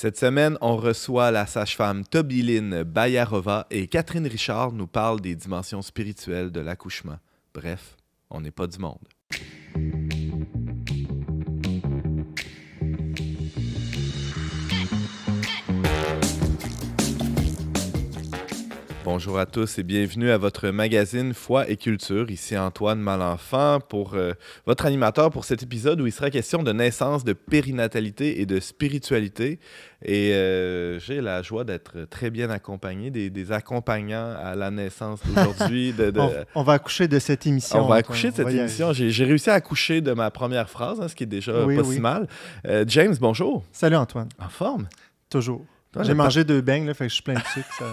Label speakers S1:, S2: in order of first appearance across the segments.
S1: Cette semaine, on reçoit la sage-femme Tobiline Bayarova et Catherine Richard nous parle des dimensions spirituelles de l'accouchement. Bref, on n'est pas du monde. Bonjour à tous et bienvenue à votre magazine Foi et Culture. Ici Antoine Malenfant pour votre animateur pour cet épisode où il sera question de naissance, de périnatalité et de spiritualité. Et j'ai la joie d'être très bien accompagné des accompagnants à la naissance d'aujourd'hui.
S2: On va accoucher de cette émission.
S1: On va accoucher de cette émission. J'ai réussi à accoucher de ma première phrase, ce qui est déjà pas si mal. James, bonjour.
S2: Salut Antoine.
S1: En forme?
S2: Toujours. J'ai mangé 2 beignes, là, fait que je suis plein de sucre.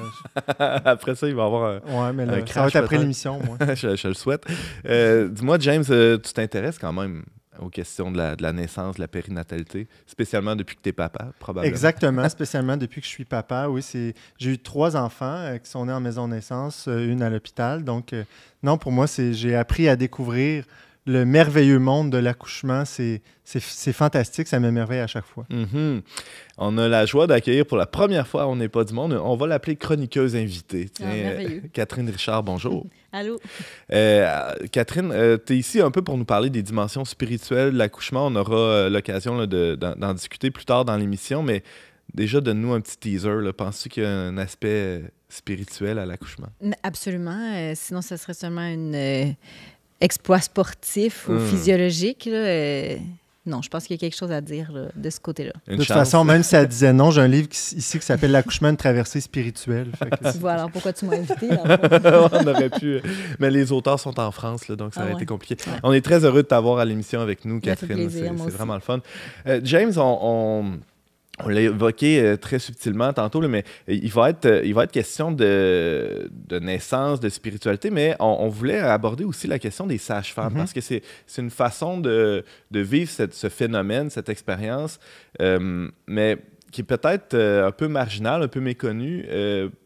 S1: Après ça, il va y avoir un crash.
S2: Ça va être après l'émission, moi.
S1: je le souhaite. Dis-moi, James, tu t'intéresses quand même aux questions de la naissance, de la périnatalité, spécialement depuis que tu es papa, probablement.
S2: Exactement, spécialement depuis que je suis papa. Oui, j'ai eu 3 enfants qui sont nés en maison de naissance, une à l'hôpital. Donc, non, pour moi, j'ai appris à découvrir le merveilleux monde de l'accouchement. C'est fantastique, ça m'émerveille à chaque fois.
S1: Mm-hmm. On a la joie d'accueillir pour la première fois On n'est pas du monde. On va l'appeler chroniqueuse invitée. Tiens, Catherine Richard, bonjour.
S3: Allô.
S1: Catherine, tu es ici un peu pour nous parler des dimensions spirituelles de l'accouchement. On aura l'occasion d'en discuter plus tard dans l'émission, mais déjà, donne-nous un petit teaser. Penses-tu qu'il y a un aspect spirituel à l'accouchement?
S3: Absolument. Sinon, ça serait seulement un exploit sportif ou physiologique. Là, non, je pense qu'il y a quelque chose à dire là, de ce côté-là.
S2: De toute façon, même si elle disait non, j'ai un livre ici qui s'appelle L'accouchement, une traversée spirituelle.
S3: Tu vois, alors pourquoi tu m'as invité?
S1: On aurait pu. Mais les auteurs sont en France, là, donc ça aurait été compliqué. Ouais. On est très heureux de t'avoir à l'émission avec nous, Catherine. C'est vraiment le fun. James, on l'a évoqué très subtilement tantôt, là, mais il va être question de naissance, de spiritualité, mais on voulait aborder aussi la question des sages-femmes, parce que c'est une façon de vivre ce phénomène, cette expérience, mais qui est peut-être un peu marginale, un peu méconnue,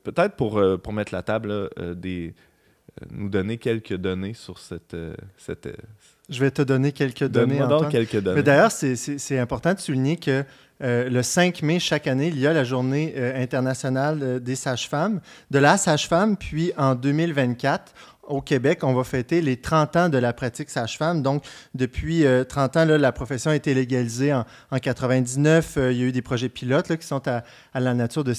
S1: peut-être pour mettre la table, là, nous donner quelques données sur cette
S2: Je vais te donner quelques données, Antoine.
S1: Donc quelques données.
S2: Mais d'ailleurs, c'est important de souligner que le 5 mai, chaque année, il y a la journée internationale des sages-femmes, de la sage-femme, puis en 2024, au Québec, on va fêter les 30 ans de la pratique sage-femme. Donc, depuis 30 ans, là, la profession a été légalisée en 99. Il y a eu des projets pilotes là, qui sont à la nature de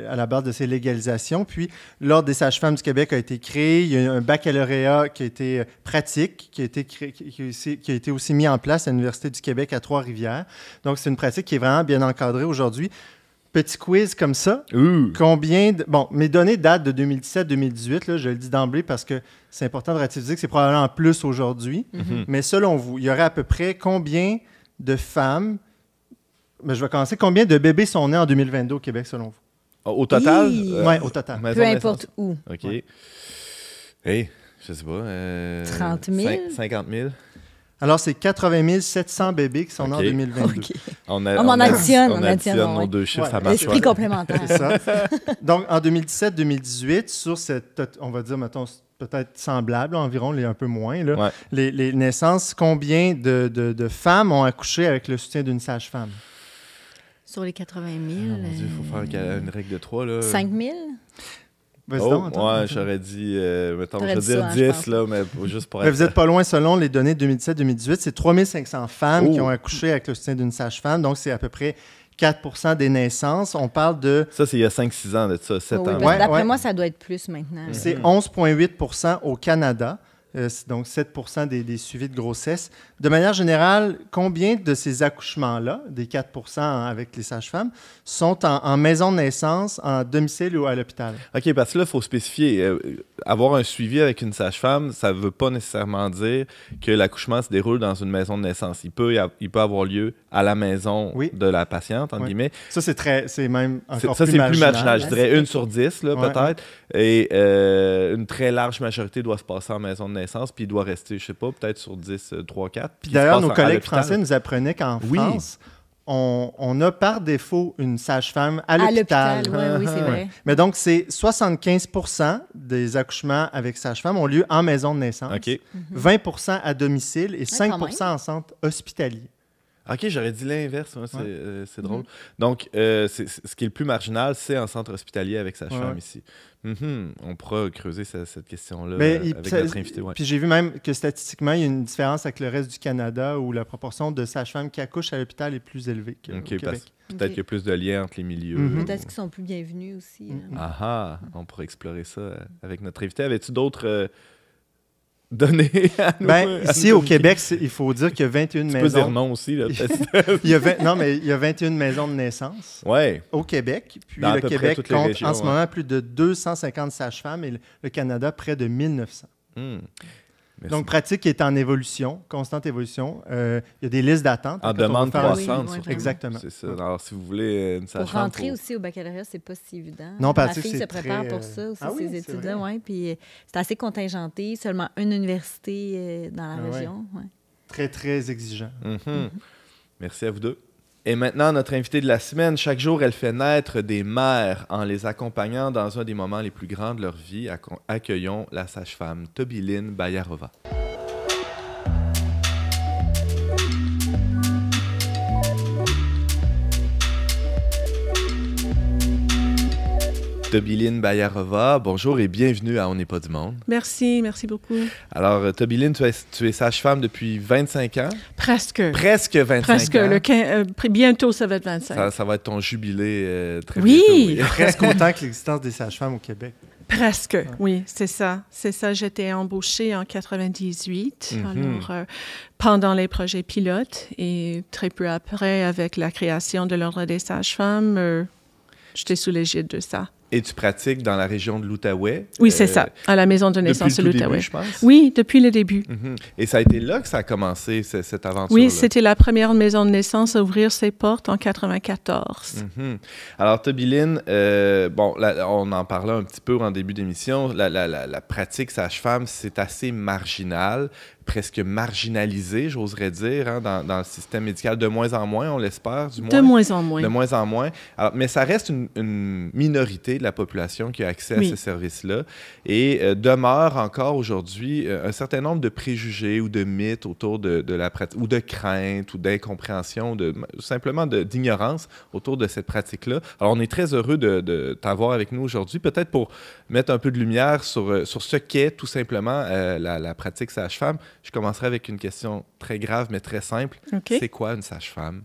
S2: à la base de ces légalisations. Puis, l'Ordre des sages-femmes du Québec a été créé. Il y a eu un baccalauréat qui a été pratique, qui a été aussi mis en place à l'Université du Québec à Trois-Rivières. Donc, c'est une pratique qui est vraiment bien encadrée aujourd'hui. Petit quiz comme ça. Combien de... Bon, mes données datent de 2017-2018, là, je le dis d'emblée parce que c'est important de relativiser que c'est probablement plus aujourd'hui. Mais selon vous, il y aurait à peu près combien de femmes... Ben, je vais commencer. Combien de bébés sont nés en 2022 au Québec, selon vous?
S1: Au total?
S2: Oui, au total.
S3: Peu importe où.
S1: OK. Ouais. Hey, je sais pas.
S3: 30 000?
S1: 50 000?
S2: Alors, c'est 80 700 bébés qui sont nés en 2022.
S3: Okay.
S1: On
S3: additionne
S1: nos deux chiffres, ça marche.
S3: L'esprit complémentaire.
S2: C'est ça. Donc, en 2017-2018, sur cette, on va dire, mettons, peut-être semblable, environ, un peu moins, là, les naissances, combien de femmes ont accouché avec le soutien d'une sage-femme?
S3: Sur les 80 000?
S1: Mon Dieu, il faut faire une règle de 3. Là.
S3: 5 000?
S1: J'aurais dit, mettons, je veux dire 10, là, mais juste pour être...
S2: Mais vous n'êtes pas loin, selon les données de 2017-2018, c'est 3500 femmes qui ont accouché avec le soutien d'une sage-femme, donc c'est à peu près 4 des naissances. On parle de...
S1: Ça, c'est il y a 5-6 ans de ça, 7 ans.
S3: D'après moi, ça doit être plus maintenant.
S2: C'est 11,8 au Canada. Donc 7 des suivis de grossesse. De manière générale, combien de ces accouchements-là, des 4 avec les sages-femmes, sont en maison de naissance, en domicile ou à l'hôpital?
S1: OK, parce que là, il faut spécifier. Avoir un suivi avec une sage-femme, ça ne veut pas nécessairement dire que l'accouchement se déroule dans une maison de naissance. Il peut avoir lieu à la maison de la patiente, entre guillemets.
S2: Ça, c'est même encore
S1: plus marginal.
S2: Ça, c'est plus marginal.
S1: Je dirais 1 sur 10, là, peut-être. Et une très large majorité doit se passer en maison de naissance, puis il doit rester, je sais pas, peut-être sur 10, 3, 4.
S2: Puis d'ailleurs, nos collègues français nous apprenaient qu'en France, on a par défaut une sage-femme à l'hôpital.
S3: Oui, c'est vrai.
S2: Mais donc, c'est 75 des accouchements avec sage-femme ont lieu en maison de naissance, 20 à domicile et 5 en centre hospitalier.
S1: OK, j'aurais dit l'inverse. C'est drôle. Donc, ce qui est le plus marginal, c'est en centre hospitalier avec sage-femme ici. On pourra creuser cette question-là avec notre invité.
S2: Puis j'ai vu même que statistiquement, il y a une différence avec le reste du Canada où la proportion de sages-femmes qui accouchent à l'hôpital est plus élevée qu'au Québec.
S1: Peut-être qu'il y a plus de liens entre les milieux.
S3: Peut-être qu'ils sont plus bienvenus aussi.
S1: On pourrait explorer ça avec notre invité. Avais-tu d'autres données à nous?
S2: Ici, au Québec, il faut dire qu'il y a 21 maisons. Tu
S1: peux dire non aussi. Là,
S2: il y a 21 maisons de naissance au Québec. Puis le Québec compte en ce moment plus de 250 sages-femmes et le Canada près de 1900.
S1: Merci.
S2: Donc, pratique est en évolution, constante évolution. Il y a des listes d'attente.
S1: En demande croissante, surtout.
S2: Exactement.
S1: C'est ça. Alors, si vous voulez une sage-femme...
S3: Pour rentrer aussi au baccalauréat, c'est pas si évident.
S2: Non,
S3: ma fille se prépare pour ça aussi, ces études-là. Puis c'est assez contingenté. Seulement une université dans la région. Ouais.
S2: Très, très exigeant.
S1: Merci à vous deux. Et maintenant, notre invitée de la semaine, chaque jour, elle fait naître des mères en les accompagnant dans un des moments les plus grands de leur vie. Accueillons la sage-femme Tobiline Bayarova. Tobiline Bayarova, bonjour et bienvenue à On n'est pas du monde.
S4: Merci beaucoup.
S1: Alors, Tobiline, tu es sage-femme depuis 25 ans?
S4: Presque
S1: 25 ans.
S4: Bientôt, ça va être 25.
S1: Ça va être ton jubilé très
S4: bientôt. Oui,
S2: presque autant que l'existence des sages-femmes au Québec.
S4: Presque, oui, c'est ça. J'étais embauchée en 98, alors pendant les projets pilotes et très peu après, avec la création de l'Ordre des sages-femmes, j'étais sous l'égide de ça.
S1: Et tu pratiques dans la région de l'Outaouais?
S4: Oui, c'est ça, à la maison de naissance de l'Outaouais.
S1: Je pense.
S4: Oui, depuis le début.
S1: Et ça a été là que ça a commencé, cette aventure-là?
S4: Oui, c'était la première maison de naissance à ouvrir ses portes en 94.
S1: Alors, Tobiline, on en parlait un petit peu en début d'émission, la pratique sage-femme, c'est assez marginal, presque marginalisé, j'oserais dire, dans le système médical. De moins en moins, on l'espère, du moins.
S4: De moins en moins.
S1: De moins en moins. Alors, mais ça reste une minorité de la population qui a accès à ces services-là. Et demeure encore aujourd'hui un certain nombre de préjugés ou de mythes autour de la pratique, ou de craintes, ou d'incompréhension, simplement d'ignorance autour de cette pratique-là. Alors, on est très heureux de t'avoir avec nous aujourd'hui, peut-être pour mettre un peu de lumière sur ce qu'est tout simplement la pratique sage-femme. Je commencerai avec une question très grave, mais très simple.
S4: Okay.
S1: C'est quoi une sage-femme?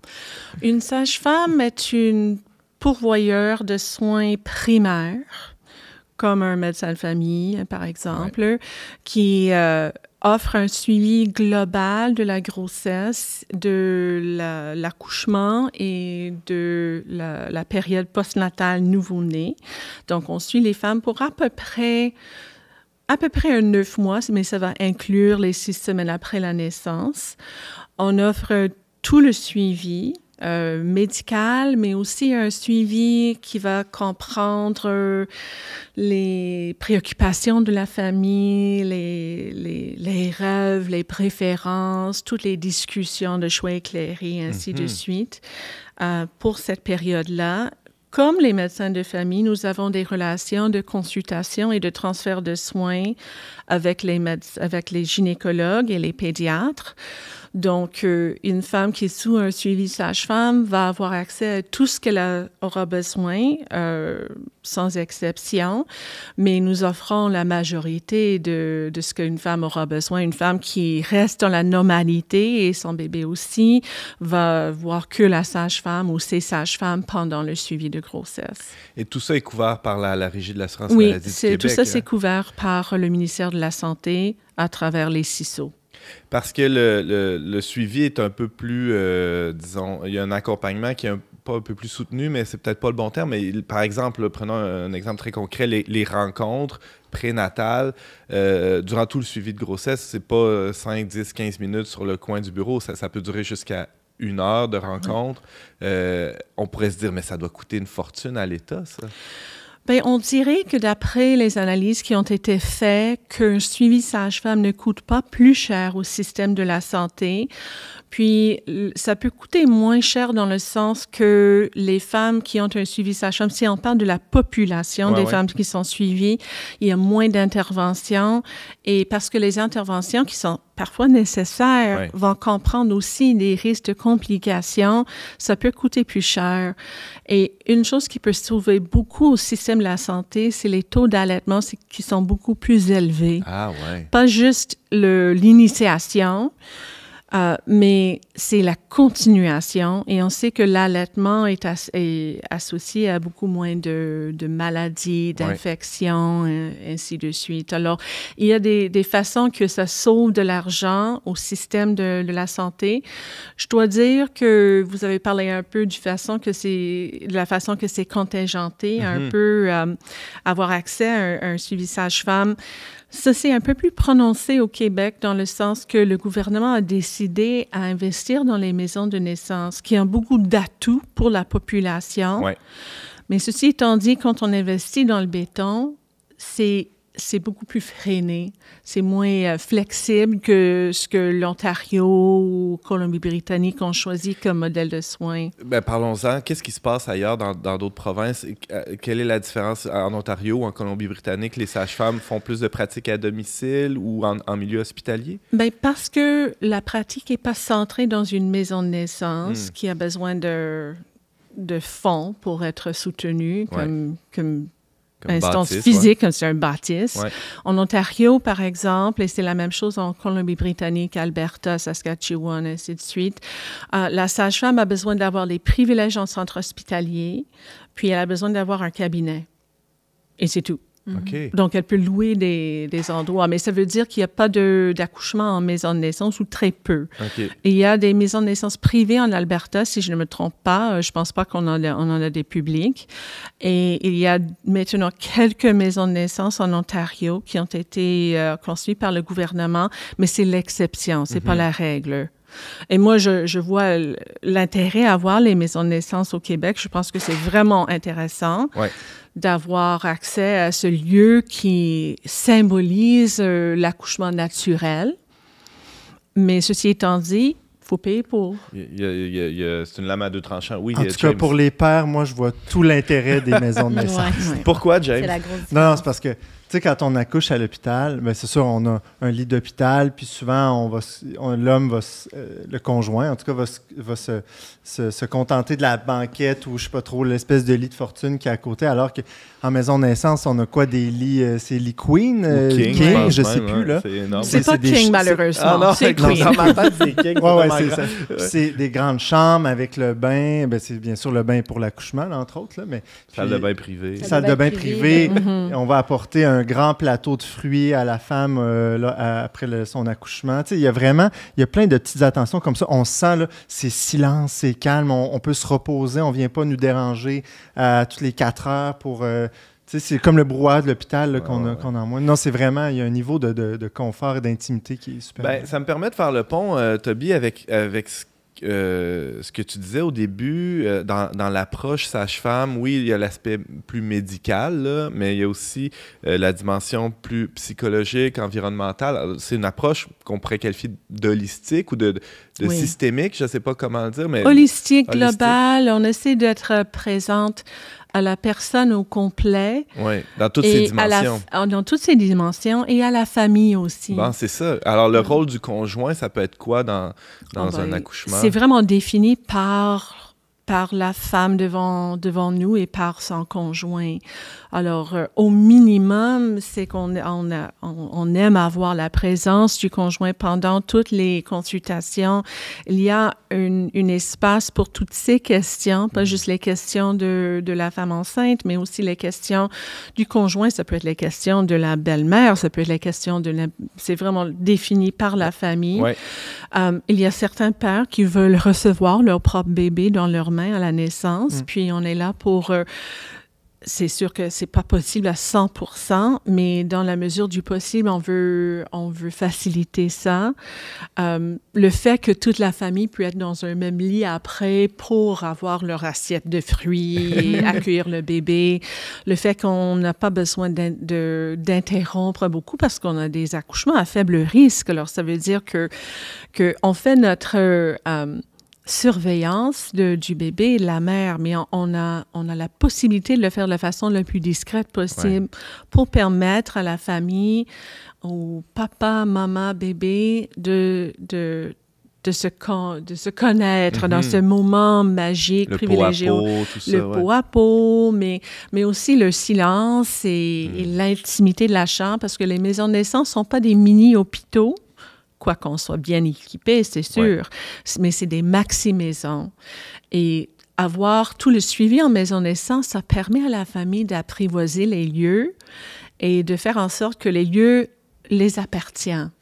S4: Une sage-femme est une pourvoyeur de soins primaires, comme un médecin de famille, par exemple, qui offre un suivi global de la grossesse, de l'accouchement et de la période postnatale nouveau-né. Donc, on suit les femmes pour à peu près 9 mois, mais ça va inclure les 6 semaines après la naissance. On offre tout le suivi médical, mais aussi un suivi qui va comprendre les préoccupations de la famille, les rêves, les préférences, toutes les discussions de choix éclairés, ainsi de suite. Pour cette période-là, comme les médecins de famille, nous avons des relations de consultation et de transfert de soins avec les gynécologues et les pédiatres. Donc, une femme qui est sous un suivi sage-femme va avoir accès à tout ce qu'elle aura besoin, sans exception, mais nous offrons la majorité de ce qu'une femme aura besoin. Une femme qui reste dans la normalité et son bébé aussi va voir que la sage-femme ou ses sages-femmes pendant le suivi de grossesse.
S1: Et tout ça est couvert par la Régie de l'assurance maladie du Québec?
S4: Oui, tout ça, c'est couvert par le ministère de la Santé à travers les CISO.
S1: Parce que le suivi est un peu plus, disons, il y a un accompagnement qui est pas un peu plus soutenu, mais c'est peut-être pas le bon terme. Mais par exemple, prenons un exemple très concret, les rencontres prénatales, durant tout le suivi de grossesse, c'est pas 5, 10, 15 minutes sur le coin du bureau, ça peut durer jusqu'à 1 heure de rencontre. On pourrait se dire, mais ça doit coûter une fortune à l'État, ça?
S4: Bien, on dirait que d'après les analyses qui ont été faites, qu'un suivi sage-femme ne coûte pas plus cher au système de la santé. Puis, ça peut coûter moins cher dans le sens que les femmes qui ont un suivi sage-femme, si on parle de la population des femmes qui sont suivies, il y a moins d'interventions. Et parce que les interventions qui sont parfois nécessaires, vont comprendre aussi les risques de complications. Ça peut coûter plus cher. Et une chose qui peut se trouver beaucoup au système de la santé, c'est les taux d'allaitement qui sont beaucoup plus élevés.
S1: Ah ouais.
S4: Pas juste l'initiation, mais c'est la continuation. Et on sait que l'allaitement est associé à beaucoup moins de maladies, d'infections, ainsi de suite. Alors, il y a des façons que ça sauve de l'argent au système de la santé. Je dois dire que vous avez parlé un peu de la façon que c'est contingenté, un peu avoir accès à un suivi sage-femme. Ça, c'est un peu plus prononcé au Québec dans le sens que le gouvernement a décidé à investir dans les maisons de naissance qui ont beaucoup d'atouts pour la population.
S1: Ouais.
S4: Mais ceci étant dit, quand on investit dans le béton, c'est beaucoup plus freiné. C'est moins flexible que ce que l'Ontario ou Colombie-Britannique ont choisi comme modèle de soins.
S1: Ben, parlons-en. Qu'est-ce qui se passe ailleurs dans d'autres provinces? Quelle est la différence en Ontario ou en Colombie-Britannique? Les sages-femmes font plus de pratiques à domicile ou en milieu hospitalier?
S4: Bien, parce que la pratique n'est pas centrée dans une maison de naissance qui a besoin de fonds pour être soutenue comme instance physique, comme c'est un bâtisse. Ouais. En Ontario, par exemple, et c'est la même chose en Colombie-Britannique, Alberta, Saskatchewan, ainsi de suite, la sage-femme a besoin d'avoir les privilèges en centre hospitalier, puis elle a besoin d'avoir un cabinet. Et c'est tout.
S1: Okay.
S4: Donc, elle peut louer des endroits, mais ça veut dire qu'il n'y a pas d'accouchement en maison de naissance ou très peu.
S1: Okay.
S4: Et il y a des maisons de naissance privées en Alberta, si je ne me trompe pas. Je ne pense pas qu'on en a des publics. Et il y a maintenant quelques maisons de naissance en Ontario qui ont été construites par le gouvernement, mais c'est l'exception, c'est pas la règle. Et moi, je vois l'intérêt à avoir les maisons de naissance au Québec. Je pense que c'est vraiment intéressant d'avoir accès à ce lieu qui symbolise l'accouchement naturel. Mais ceci étant dit, il faut payer pour.
S1: C'est une lame à deux tranchants. Oui,
S2: en tout cas, pour les pères, moi, je vois tout l'intérêt des maisons de naissance.
S1: Pourquoi, James?
S3: C'est la grosse différence.
S2: Non, c'est parce que, tu sais, quand on accouche à l'hôpital, bien, c'est sûr, on a un lit d'hôpital, puis souvent, l'homme le conjoint, en tout cas, va se contenter de la banquette ou, je sais pas trop, l'espèce de lit de fortune qui est à côté, alors qu'en maison de naissance, on a quoi, des lits, c'est lit queen, king, je sais plus, là.
S1: C'est énorme.
S4: C'est pas king, malheureusement.
S1: Ah non,
S4: c'est
S1: queen. Dans ma tête, c'est king.
S2: C'est ça. C'est des grandes chambres avec le bain, ben, c'est bien sûr le bain pour l'accouchement, là, entre autres, là, mais...
S1: Salle de bain privée.
S2: Salle de bain privée. On va apporter un grand plateau de fruits à la femme après son accouchement. Tu sais, il y a plein de petites attentions comme ça. On sent, là, c'est silence, c'est calme, on peut se reposer, on ne vient pas nous déranger toutes les 4 heures pour... c'est comme le brouhaha de l'hôpital là, qu'on a en moins. Non, c'est vraiment, il y a un niveau de confort et d'intimité qui est super.
S1: Ben, ça me permet de faire le pont, Toby, avec ce que tu disais au début, dans l'approche sage-femme, oui, il y a l'aspect plus médical, là, mais il y a aussi la dimension plus psychologique, environnementale. Alors, c'est une approche qu'on pourrait qualifier d'holistique ou de systémique, je ne sais pas comment le dire. Mais
S4: holistique, global, on essaie d'être présente à la personne au complet.
S1: Oui, dans toutes ses dimensions.
S4: Dans toutes ses dimensions et à la famille aussi.
S1: Bon, c'est ça. Alors, le rôle du conjoint, ça peut être quoi dans un accouchement?
S4: C'est vraiment défini par la femme devant nous et par son conjoint. Alors, au minimum, c'est qu'on aime avoir la présence du conjoint pendant toutes les consultations. Il y a un espace pour toutes ces questions, pas juste les questions de la femme enceinte, mais aussi les questions du conjoint. Ça peut être les questions de la belle-mère, ça peut être les questions c'est vraiment défini par la famille.
S1: Ouais.
S4: Il y a certains pères qui veulent recevoir leur propre bébé dans leurs mains à la naissance, puis on est là pour... c'est sûr que c'est pas possible à 100%, mais dans la mesure du possible, on veut faciliter ça. Le fait que toute la famille peut être dans un même lit après pour avoir leur assiette de fruits et accueillir le bébé. Le fait qu'on n'a pas besoin d'interrompre beaucoup parce qu'on a des accouchements à faible risque. Alors, ça veut dire que on fait surveillance du bébé et de la mère, mais on a la possibilité de le faire de la façon la plus discrète possible pour permettre à la famille, au papa, maman, bébé, de se connaître dans ce moment magique, privilégié. Le pot à pot, mais aussi le silence et l'intimité de la chambre, parce que les maisons de naissance ne sont pas des mini-hôpitaux, quoi qu'on soit bien équipé, c'est sûr, mais c'est des maxi-maisons. Et avoir tout le suivi en maison de naissance, ça permet à la famille d'apprivoiser les lieux et de faire en sorte que les lieux les appartiennent.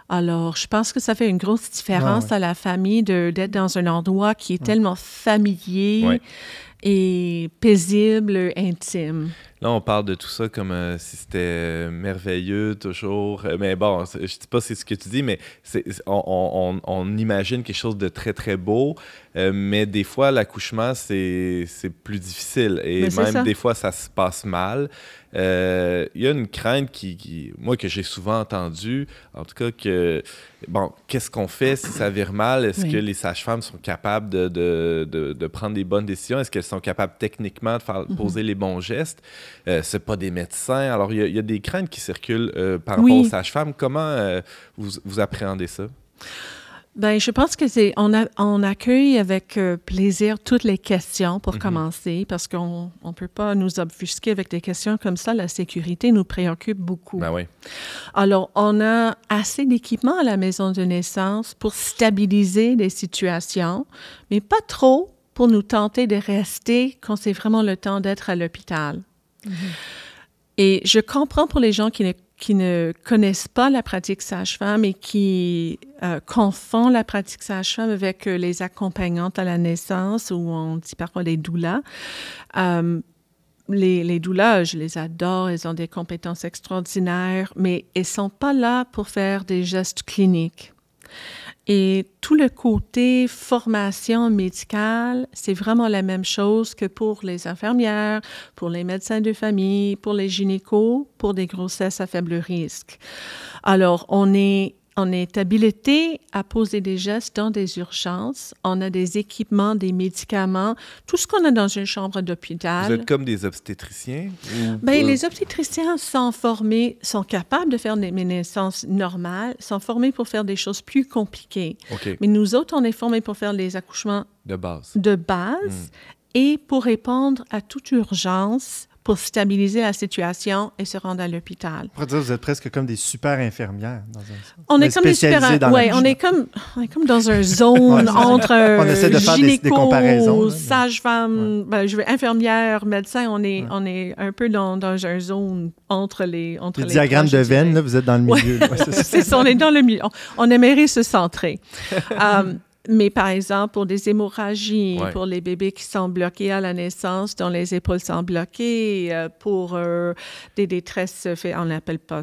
S4: Alors, je pense que ça fait une grosse différence à la famille d'être dans un endroit qui est tellement familier et paisible, intime.
S1: Là, on parle de tout ça comme si c'était merveilleux, toujours. Mais bon, je ne dis pas c'est ce que tu dis, mais on imagine quelque chose de très, très beau. Mais des fois, l'accouchement, c'est plus difficile. Et même des fois, ça se passe mal. Il y a une crainte moi, que j'ai souvent entendue, en tout cas, que, bon, qu'est-ce qu'on fait si ça vire mal? Est-ce que les sages-femmes sont capables de prendre les bonnes décisions? Est-ce qu'elles sont capables techniquement de poser les bons gestes? C'est pas des médecins. Alors, il y a des craintes qui circulent par rapport aux sages-femmes. Comment vous appréhendez ça?
S4: Bien, je pense que on accueille avec plaisir toutes les questions pour commencer, parce qu'on ne peut pas nous obfusquer avec des questions comme ça. La sécurité nous préoccupe beaucoup.
S1: Ben oui.
S4: Alors, on a assez d'équipements à la maison de naissance pour stabiliser des situations, mais pas trop pour nous tenter de rester quand c'est vraiment le temps d'être à l'hôpital. Et je comprends pour les gens qui ne connaissent pas la pratique sage-femme et qui confondent la pratique sage-femme avec les accompagnantes à la naissance, ou on dit parfois les doulas. Les doulas, je les adore, elles ont des compétences extraordinaires, mais elles ne sont pas là pour faire des gestes cliniques. Et tout le côté formation médicale, c'est vraiment la même chose que pour les infirmières, pour les médecins de famille, pour les gynécos, pour des grossesses à faible risque. Alors, on est habilité à poser des gestes dans des urgences. On a des équipements, des médicaments, tout ce qu'on a dans une chambre d'hôpital.
S1: Vous êtes comme des obstétriciens?
S4: Bien, les obstétriciens sont formés, sont capables de faire des naissances normales, sont formés pour faire des choses plus compliquées.
S1: Okay.
S4: Mais nous autres, on est formés pour faire des accouchements
S1: de base
S4: et pour répondre à toute urgence, pour stabiliser la situation et se rendre à l'hôpital.
S2: On pourrait dire que vous êtes presque comme des super infirmières dans un sens.
S4: On est comme des super... Oui, on est comme dans une zone entre
S2: on essaie de faire des comparaisons,
S4: sage-femme, infirmière, médecin. On est un peu dans une zone entre les
S2: diagrammes de veine, là, vous êtes dans le milieu.
S4: C'est ça, on est dans le milieu. On aimerait se centrer. Mais par exemple, pour des hémorragies, pour les bébés qui sont bloqués à la naissance, dont les épaules sont bloquées, pour des détresses, on n'appelle pas...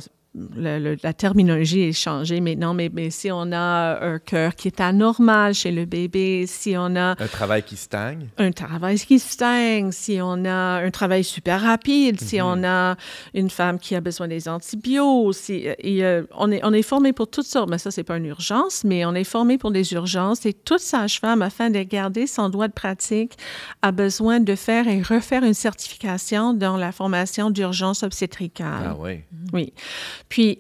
S4: La terminologie est changée maintenant, mais si on a un cœur qui est anormal chez le bébé, si on a...
S1: Un travail qui stagne.
S4: Un travail qui stagne, si on a un travail super rapide, si on a une femme qui a besoin des antibiotiques, on est formé pour toutes sortes, mais ça, c'est pas une urgence, mais on est formé pour des urgences et toute sage-femme, afin de garder son droit de pratique, a besoin de faire et refaire une certification dans la formation d'urgence obstétricale.
S1: Ah oui.
S4: Oui. Puis,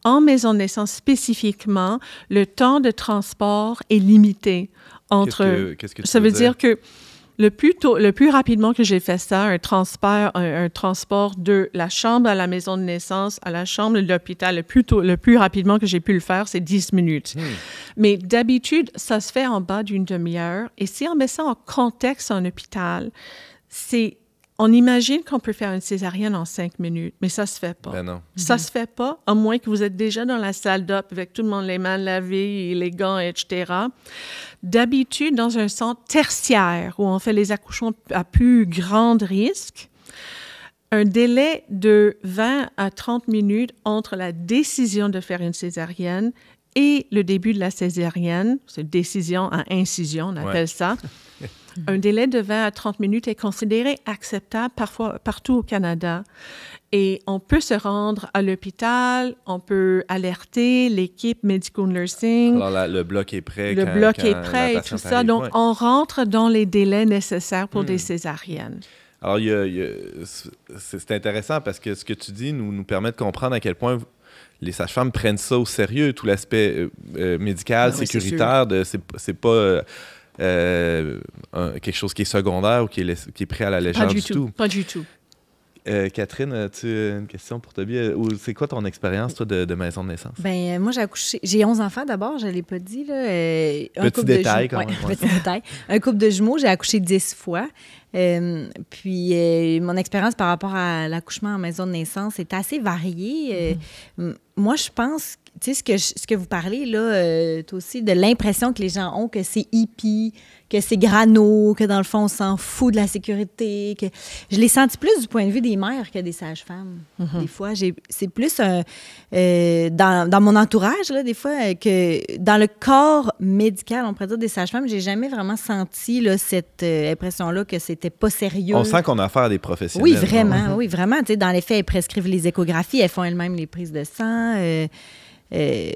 S4: en maison de naissance spécifiquement, le temps de transport est limité.
S1: Qu'est-ce que tu
S4: ça veut dire que le plus rapidement que j'ai fait ça, un transport de la chambre à la maison de naissance à la chambre de l'hôpital, le plus rapidement que j'ai pu le faire, c'est 10 minutes. Mais d'habitude, ça se fait en bas d'une demi-heure. Et si on met ça en contexte en hôpital, on imagine qu'on peut faire une césarienne en 5 minutes, mais ça se fait pas.
S1: Ben non.
S4: Ça se fait pas, à moins que vous êtes déjà dans la salle d'op avec tout le monde les mains lavées, les gants, etc. D'habitude, dans un centre tertiaire où on fait les accouchements à plus grand risque, un délai de 20 à 30 minutes entre la décision de faire une césarienne et le début de la césarienne, c'est décision à incision, on appelle ça. Un délai de 20 à 30 minutes est considéré acceptable partout au Canada. Et on peut se rendre à l'hôpital, on peut alerter l'équipe médico-nursing.
S1: Alors, le bloc est prêt.
S4: Le bloc est prêt et tout ça. Donc, on rentre dans les délais nécessaires pour des césariennes.
S1: Alors, c'est intéressant parce que ce que tu dis nous permet de comprendre à quel point les sages-femmes prennent ça au sérieux, tout l'aspect médical, sécuritaire. C'est pas quelque chose qui est secondaire ou qui est pris à la légère du tout.
S4: Pas du tout.
S1: Catherine, as-tu une question pour Toby? C'est quoi ton expérience, toi, de maison de naissance?
S3: Bien, moi, j'ai accouché. J'ai 11 enfants d'abord, je ne l'ai pas dit. Là.
S1: Petit détail, quand même.
S3: Petit détail. Un couple de jumeaux, j'ai accouché 10 fois. Puis, mon expérience par rapport à l'accouchement en maison de naissance est assez variée. Moi, je pense, tu sais, ce que vous parlez, là, toi aussi, de l'impression que les gens ont que c'est hippie, que c'est grano, que dans le fond, on s'en fout de la sécurité. Que... Je l'ai senti plus du point de vue des mères que des sages-femmes. Des fois, c'est plus dans mon entourage, là, des fois, que dans le corps médical, on pourrait dire des sages-femmes, j'ai jamais vraiment senti là, cette impression-là que c'était pas sérieux.
S1: On sent qu'on a affaire à des professionnels.
S3: Oui, vraiment. Oui, vraiment. Tu sais, dans les faits, elles prescrivent les échographies, elles font elles-mêmes les prises de sang.
S2: Puis,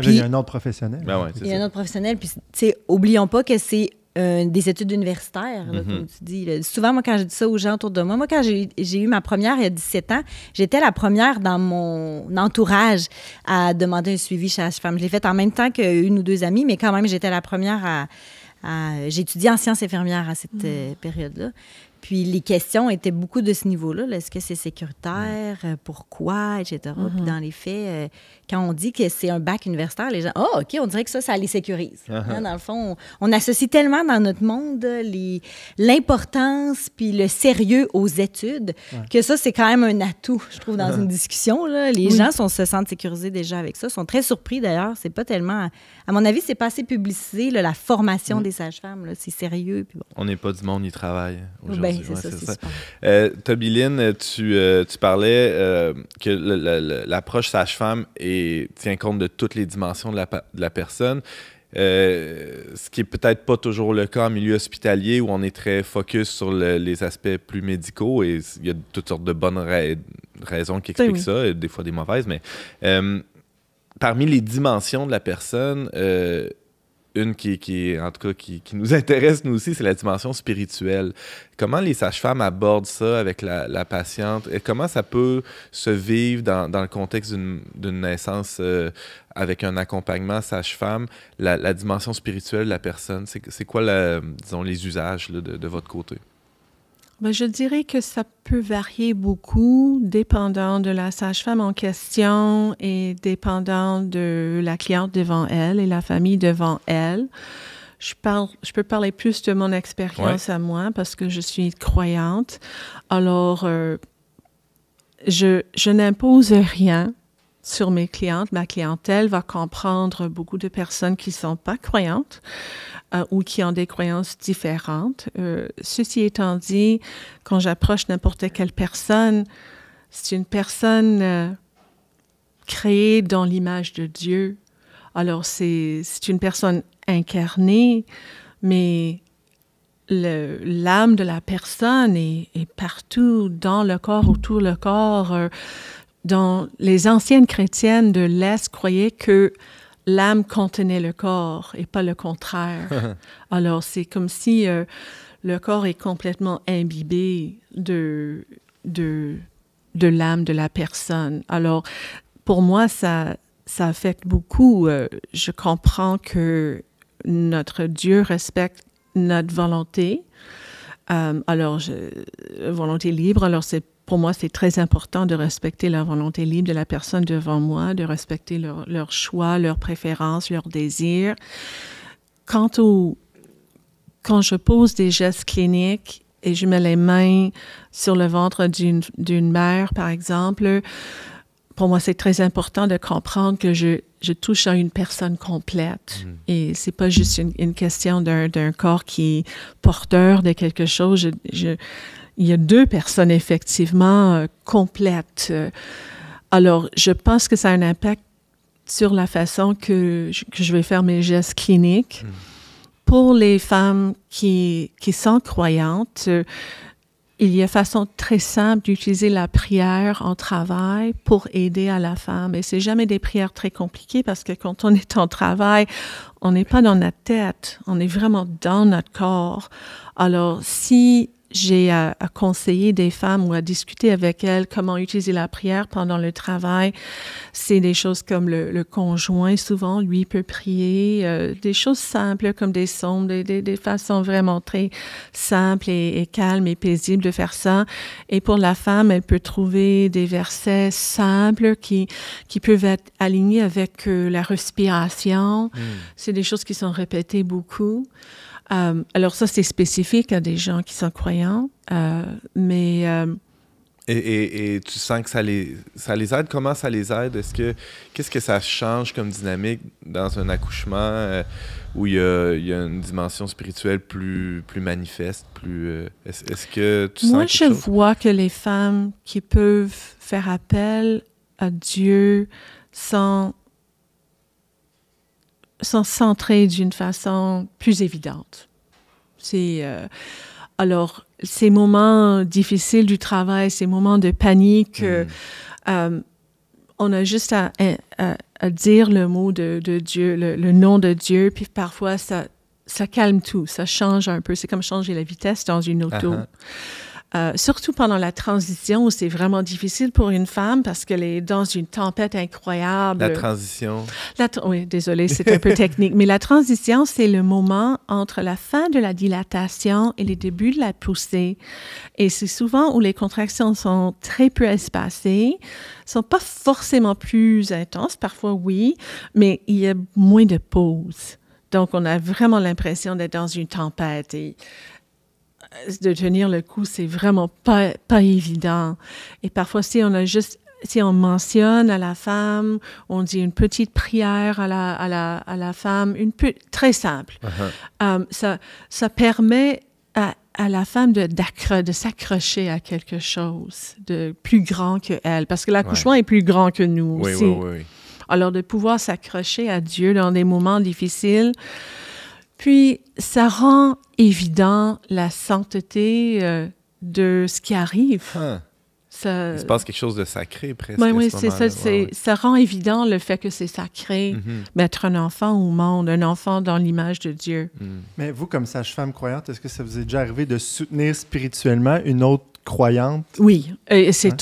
S2: il y a un autre professionnel.
S1: Ben ouais,
S3: il y a un autre professionnel. Puis, tu sais, oublions pas que c'est des études universitaires, là, comme tu dis. Là. Souvent, moi, quand je dis ça aux gens autour de moi, quand j'ai eu ma première il y a 17 ans, j'étais la première dans mon entourage à demander un suivi chez sage-femme. Je l'ai fait en même temps qu'une ou deux amies, mais quand même, j'étais la première j'ai étudié en sciences infirmières à cette période-là. Puis les questions étaient beaucoup de ce niveau-là. Là. Est-ce que c'est sécuritaire? Pourquoi? Etc. Puis dans les faits, quand on dit que c'est un bac universitaire, les gens « Ah, OK, on dirait que ça les sécurise. Hein, dans le fond, on associe tellement dans notre monde l'importance puis le sérieux aux études que ça, c'est quand même un atout, je trouve, dans une discussion. Là. Les gens se sentent sécurisés déjà avec ça. Ils sont très surpris, d'ailleurs. C'est pas tellement... À mon avis, c'est pas assez publicisé, là, la formation des sages-femmes. Là. C'est sérieux. Puis bon.
S1: On n'est pas du monde, ils travaillent aujourd'hui.
S3: Ben, c'est ça.
S1: Toby Lynn, tu parlais que l'approche sage-femme tient compte de toutes les dimensions de la personne. Ce qui est peut-être pas toujours le cas en milieu hospitalier où on est très focus sur les aspects plus médicaux et il y a toutes sortes de bonnes raisons qui expliquent ça, et des fois des mauvaises, mais parmi les dimensions de la personne, une qui en tout cas, qui nous intéresse, nous aussi, c'est la dimension spirituelle. Comment les sages-femmes abordent ça avec la patiente? Et comment ça peut se vivre dans le contexte d'une naissance avec un accompagnement sage-femme, la dimension spirituelle de la personne? C'est quoi, disons, les usages là, de votre côté?
S4: Ben, je dirais que ça peut varier beaucoup, dépendant de la sage-femme en question et dépendant de la cliente devant elle et la famille devant elle. Je peux parler plus de mon expérience à moi parce que je suis croyante. Alors, je n'impose rien sur mes clientes. Ma clientèle va comprendre beaucoup de personnes qui ne sont pas croyantes ou qui ont des croyances différentes. Ceci étant dit, quand j'approche n'importe quelle personne, c'est une personne créée dans l'image de Dieu. Alors, c'est une personne incarnée, mais l'âme de la personne est partout dans le corps, autour le corps. Dans les anciennes chrétiennes de l'Est croyaient que l'âme contenait le corps et pas le contraire. Alors, c'est comme si le corps est complètement imbibé de l'âme de la personne. Alors, pour moi, ça affecte beaucoup. Je comprends que notre Dieu respecte notre volonté. Volonté libre. Alors, pour moi, c'est très important de respecter la volonté libre de la personne devant moi, de respecter leur choix, leurs préférences, leurs désirs. Quand je pose des gestes cliniques et je mets les mains sur le ventre d'une mère, par exemple, pour moi, c'est très important de comprendre que je touche à une personne complète. Et c'est pas juste une question d'un corps qui est porteur de quelque chose. Il y a deux personnes, effectivement, complètes. Alors, je pense que ça a un impact sur la façon que je vais faire mes gestes cliniques. pour les femmes qui sont croyantes, il y a façon très simple d'utiliser la prière en travail pour aider à la femme. Et c'est jamais des prières très compliquées parce que quand on est en travail, on n'est pas dans notre tête, on est vraiment dans notre corps. Alors, si j'ai à conseiller des femmes ou à discuter avec elles comment utiliser la prière pendant le travail, c'est des choses comme le conjoint, souvent, lui peut prier, des choses simples comme des psaumes, des façons vraiment très simples et calmes et paisibles de faire ça. Et pour la femme, elle peut trouver des versets simples qui peuvent être alignés avec la respiration. C'est des choses qui sont répétées beaucoup. Alors ça, c'est spécifique à des gens qui sont croyants, mais...
S1: Et tu sens que ça les aide? Comment ça les aide? Qu'est-ce que ça change comme dynamique dans un accouchement où il y a une dimension spirituelle plus manifeste? Est-ce que tu sens
S4: Moi,
S1: quelque chose?
S4: je vois que les femmes qui peuvent faire appel à Dieu sont centrées d'une façon plus évidente. Alors, ces moments difficiles du travail, ces moments de panique, on a juste à dire le mot de Dieu, le nom de Dieu, puis parfois, ça calme tout, ça change un peu. C'est comme changer la vitesse dans une auto. Surtout pendant la transition, où c'est vraiment difficile pour une femme parce qu'elle est dans une tempête incroyable.
S1: La transition.
S4: Oui, désolée, c'est un peu technique. Mais la transition, c'est le moment entre la fin de la dilatation et le début de la poussée. Et c'est souvent où les contractions sont très peu espacées, sont pas forcément plus intenses, parfois oui, mais il y a moins de pauses. Donc, on a vraiment l'impression d'être dans une tempête et de tenir le coup, c'est vraiment pas évident. Et parfois, si on mentionne à la femme, on dit une petite prière à la femme, très simple. Ça permet à la femme de s'accrocher à quelque chose de plus grand qu'elle, parce que l'accouchement est plus grand que nous aussi.
S1: Oui.
S4: Alors, de pouvoir s'accrocher à Dieu dans des moments difficiles. Puis, ça rend évident la sainteté de ce qui arrive.
S1: Il se passe quelque chose de sacré, presque.
S4: Oui, c'est ça. Ça rend évident le fait que c'est sacré, mettre un enfant au monde, un enfant dans l'image de Dieu.
S2: Mais vous, comme sage-femme croyante, est-ce que ça vous est déjà arrivé de soutenir spirituellement une autre croyante?
S4: Oui. Et c'est,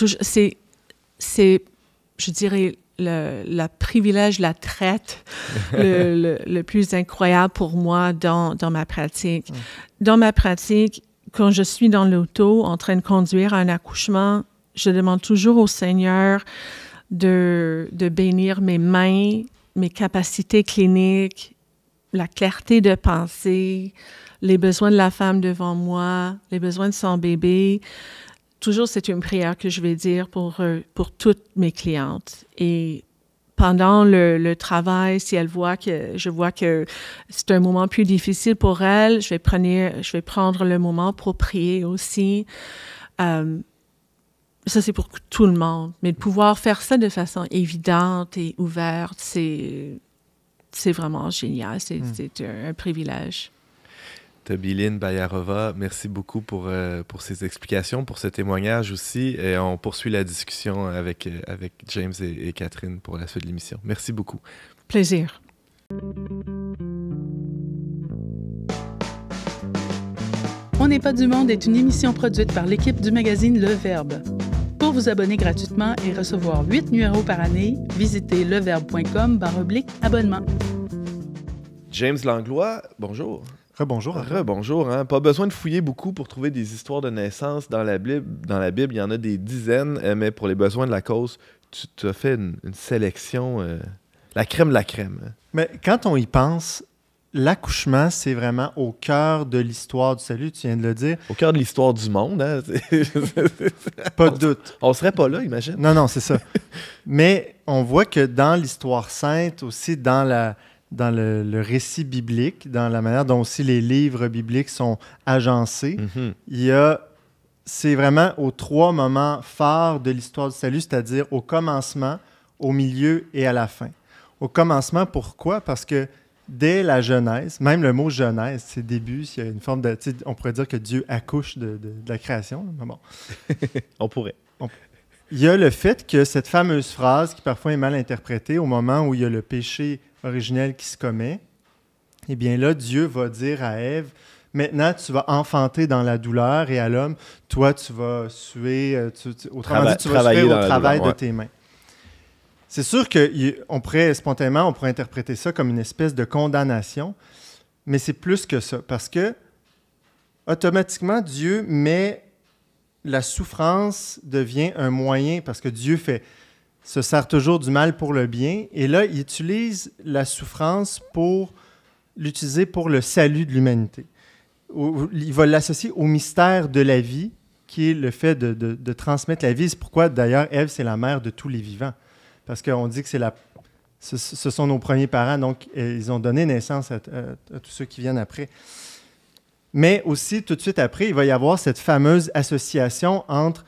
S4: je dirais, le privilège, la traite le plus incroyable pour moi dans ma pratique. Dans ma pratique, quand je suis dans l'auto en train de conduire un accouchement, je demande toujours au Seigneur de bénir mes mains, mes capacités cliniques, la clarté de pensée, les besoins de la femme devant moi, les besoins de son bébé. Toujours, c'est une prière que je vais dire pour toutes mes clientes. Et pendant le travail, si je vois que c'est un moment plus difficile pour elle, je vais prendre le moment pour prier aussi. Ça, c'est pour tout le monde. Mais de pouvoir faire ça de façon évidente et ouverte, c'est vraiment génial. C'est un privilège.
S1: Toby-Lynn Bayarova, merci beaucoup pour ces explications, pour ce témoignage aussi. Et on poursuit la discussion avec James et Catherine pour la suite de l'émission. Merci beaucoup.
S4: Plaisir.
S5: On n'est pas du monde est une émission produite par l'équipe du magazine Le Verbe. Pour vous abonner gratuitement et recevoir 8 numéros par année, visitez leverbe.com/abonnement.
S1: James Langlois, bonjour.
S2: Rebonjour.
S1: Rebonjour. Hein? Pas besoin de fouiller beaucoup pour trouver des histoires de naissance dans la Bible. Dans la Bible, il y en a des dizaines, mais pour les besoins de la cause, tu as fait une sélection, la crème de la crème.
S2: Mais quand on y pense, l'accouchement, c'est vraiment au cœur de l'histoire du salut, tu viens de le dire.
S1: Au cœur de l'histoire du monde, hein?
S2: Pas de doute.
S1: On serait pas là, imagine.
S2: Non, c'est ça. Mais on voit que dans l'histoire sainte, aussi dans le récit biblique, dans la manière dont aussi les livres bibliques sont agencés, c'est vraiment aux 3 moments phares de l'histoire du salut, c'est-à-dire au commencement, au milieu et à la fin. Au commencement, pourquoi? Parce que dès la Genèse, même le mot Genèse, c'est début, il y a une forme de... On pourrait dire que Dieu accouche de la création. Mais bon.
S1: On pourrait.
S2: Il y a le fait que cette fameuse phrase, qui parfois est mal interprétée, au moment où il y a le péché originel qui se commet, eh bien là, Dieu va dire à Ève, maintenant, tu vas enfanter dans la douleur, et à l'homme, toi, tu vas suer, autrement dit, tu vas suer au travail de tes mains. C'est sûr qu'on pourrait, spontanément, on pourrait interpréter ça comme une espèce de condamnation, mais c'est plus que ça, parce que, automatiquement, Dieu met la souffrance devient un moyen, parce que Dieu se sert toujours du mal pour le bien, et là, il utilise la souffrance pour l'utiliser pour le salut de l'humanité. Il va l'associer au mystère de la vie, qui est le fait de transmettre la vie. C'est pourquoi, d'ailleurs, Ève, c'est la mère de tous les vivants, parce qu'on dit que ce sont nos premiers parents, donc ils ont donné naissance à tous ceux qui viennent après. Mais aussi, tout de suite après, il va y avoir cette fameuse association entre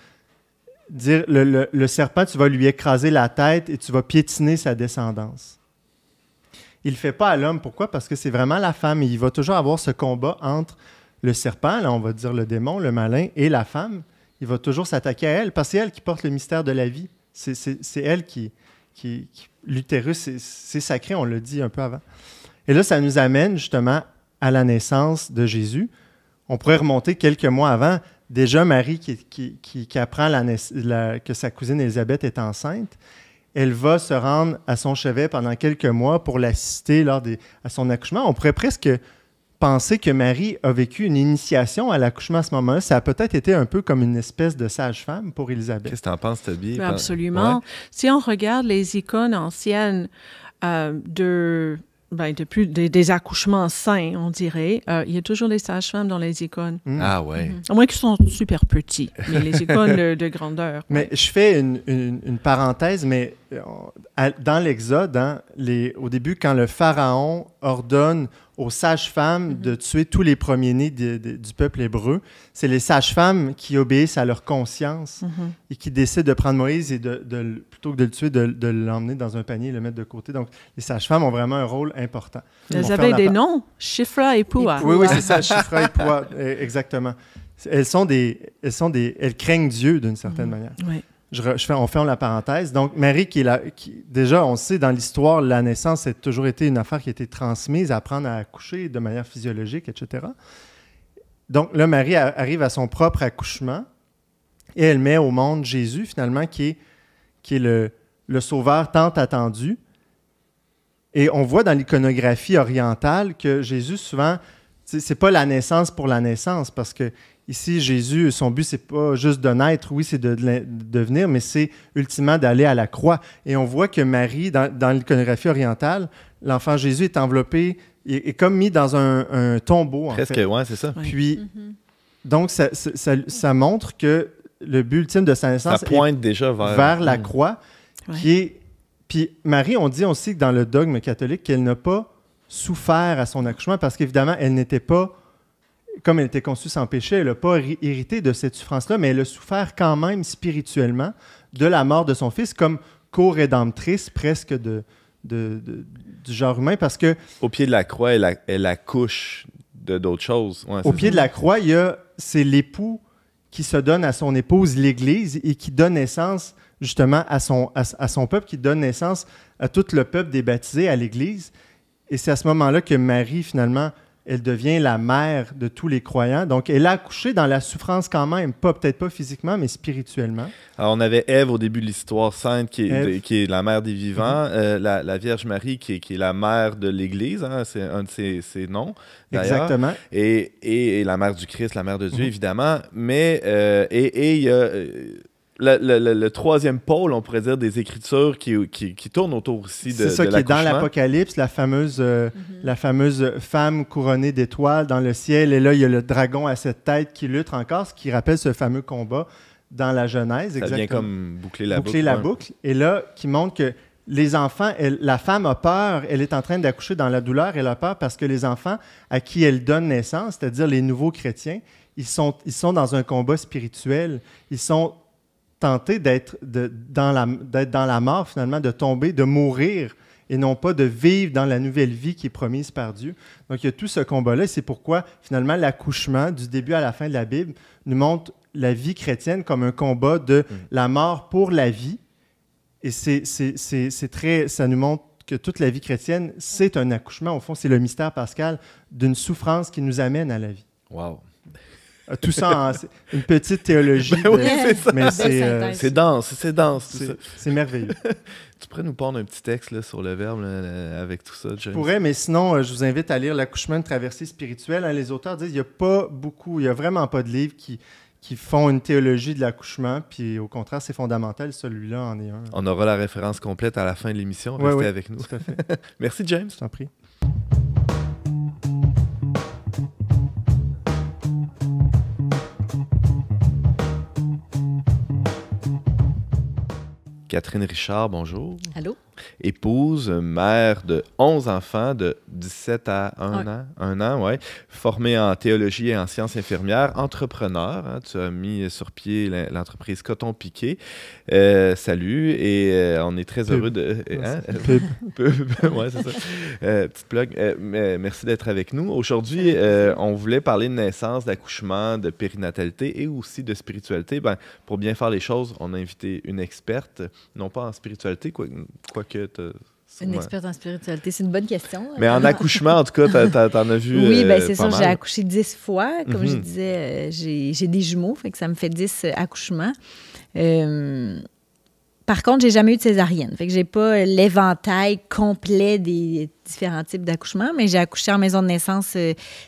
S2: dire le serpent, tu vas lui écraser la tête et tu vas piétiner sa descendance. Il ne le fait pas à l'homme. Pourquoi? Parce que c'est vraiment la femme. Et il va toujours avoir ce combat entre le serpent, là on va dire le démon, le malin, et la femme. Il va toujours s'attaquer à elle, parce que c'est elle qui porte le mystère de la vie. C'est elle qui l'utérus, c'est sacré, on l'a dit un peu avant. Et là, ça nous amène justement à la naissance de Jésus. On pourrait remonter quelques mois avant. Déjà, Marie qui apprend que sa cousine Élisabeth est enceinte, elle va se rendre à son chevet pendant quelques mois pour l'assister à son accouchement. On pourrait presque penser que Marie a vécu une initiation à l'accouchement à ce moment-là. Ça a peut-être été un peu comme une espèce de sage-femme pour Élisabeth.
S1: Qu'est-ce que tu en penses, Toby?
S4: Absolument. Ouais. Si on regarde les icônes anciennes des accouchements sains, on dirait. Il y a toujours des sages-femmes dans les icônes.
S1: Ah ouais.
S4: À moins qu'ils sont super petits, mais les icônes de grandeur.
S2: Mais je fais une parenthèse, mais dans l'Exode, au début, quand le Pharaon ordonne aux sages-femmes de tuer tous les premiers-nés du peuple hébreu, c'est les sages-femmes qui obéissent à leur conscience et qui décident de prendre Moïse et plutôt que de le tuer, de l'emmener dans un panier et le mettre de côté. Donc, les sages-femmes ont vraiment un rôle important.
S4: Elles avaient des noms, Shifra et Pua.
S2: Oui, c'est ça, Shifra et Pua, exactement. Elles craignent Dieu d'une certaine manière.
S4: Oui.
S2: On ferme la parenthèse. Donc, Marie, déjà, on sait, dans l'histoire, la naissance a toujours été une affaire qui a été transmise, apprendre à accoucher de manière physiologique, etc. Donc, là, Marie arrive à son propre accouchement et elle met au monde Jésus, finalement, qui est le sauveur tant attendu. Et on voit dans l'iconographie orientale que Jésus, souvent, c'est pas la naissance pour la naissance, parce que ici, Jésus, son but, c'est pas juste de naître, oui, c'est de venir, mais c'est ultimement d'aller à la croix. Et on voit que Marie, dans l'iconographie orientale, l'enfant Jésus est enveloppé, est comme mis dans un tombeau,
S1: presque,
S2: en fait.
S1: Ouais, c'est ça.
S2: Puis, donc, ça montre que le but ultime de sa naissance
S1: ça pointe déjà
S2: vers la croix, qui est... Puis Marie, on dit aussi que dans le dogme catholique qu'elle n'a pas souffert à son accouchement, parce qu'évidemment, elle n'était pas... Comme elle était conçue sans péché, elle n'a pas hérité de cette souffrance-là, mais elle a souffert quand même spirituellement de la mort de son fils, comme co-rédemptrice presque du genre humain, parce que...
S1: Au pied de la croix, elle accouche d'autres choses. Ouais,
S2: au pied de la croix, c'est l'époux qui se donne à son épouse, l'Église, et qui donne naissance justement à son peuple, qui donne naissance à tout le peuple des baptisés, à l'Église. Et c'est à ce moment-là que Marie, finalement... Elle devient la mère de tous les croyants. Donc, elle a accouché dans la souffrance quand même, peut-être pas physiquement, mais spirituellement.
S1: Alors, on avait Ève au début de l'histoire sainte, qui est la mère des vivants, la Vierge Marie, qui est la mère de l'Église, c'est un de ses noms, d'ailleurs.
S2: Exactement.
S1: Et la mère du Christ, la mère de Dieu, évidemment. Mais, il y a... Le troisième pôle, on pourrait dire, des Écritures qui tournent autour aussi de l'accouchement. C'est ça qui est dans
S2: l'Apocalypse, la fameuse femme couronnée d'étoiles dans le ciel. Et là, il y a le dragon à cette tête qui lutte encore, ce qui rappelle ce fameux combat dans la Genèse.
S1: Ça vient comme boucler la
S2: boucle. Et là, qui montre que les enfants, la femme a peur, elle est en train d'accoucher dans la douleur, elle a peur parce que les enfants à qui elle donne naissance, c'est-à-dire les nouveaux chrétiens, ils sont dans un combat spirituel. Ils sont tentés d'être dans la mort, finalement, de tomber, de mourir. et non pas de vivre dans la nouvelle vie qui est promise par Dieu. Donc, il y a tout ce combat-là et c'est pourquoi, finalement, l'accouchement, du début à la fin de la Bible, nous montre la vie chrétienne comme un combat de la mort pour la vie. Et ça nous montre que toute la vie chrétienne, c'est un accouchement. Au fond, c'est le mystère pascal d'une souffrance qui nous amène à la vie.
S1: Wow!
S2: Tout ça, une petite théologie.
S1: Oui, c'est ça.
S2: Mais
S1: c'est dense.
S2: C'est merveilleux.
S1: Tu pourrais nous pondre un petit texte là, sur le Verbe là, avec tout ça, James?
S2: Je pourrais, mais sinon, je vous invite à lire L'accouchement, une traversée spirituelle. Hein, les auteurs disent qu'il n'y a vraiment pas de livres qui font une théologie de l'accouchement, puis au contraire, c'est fondamental. Celui-là en est un.
S1: On aura la référence complète à la fin de l'émission. Restez avec nous.
S2: Tout à fait.
S1: Merci, James.
S2: Je t'en prie.
S1: Catherine Richard, bonjour.
S3: Allô?
S1: Épouse, mère de 11 enfants de 17 à 1 an, ouais. Formée en théologie et en sciences infirmières, entrepreneur. Hein, tu as mis sur pied l'entreprise Coton Piqué. Salut, et on est très heureux de... Ouais, c'est ça. Petite plug. Merci d'être avec nous. Aujourd'hui, on voulait parler de naissance, d'accouchement, de périnatalité et aussi de spiritualité. Ben, pour bien faire les choses, on a invité une experte, non pas en spiritualité, quoique
S3: une experte en spiritualité, c'est une bonne question.
S1: Mais en accouchement, en tout cas, t'en as vu.
S3: Oui, bien, c'est sûr, j'ai accouché 10 fois. Comme je disais, j'ai des jumeaux, fait que ça me fait 10 accouchements. Par contre, j'ai jamais eu de césarienne. Fait que j'ai pas l'éventail complet des différents types d'accouchements, mais j'ai accouché en maison de naissance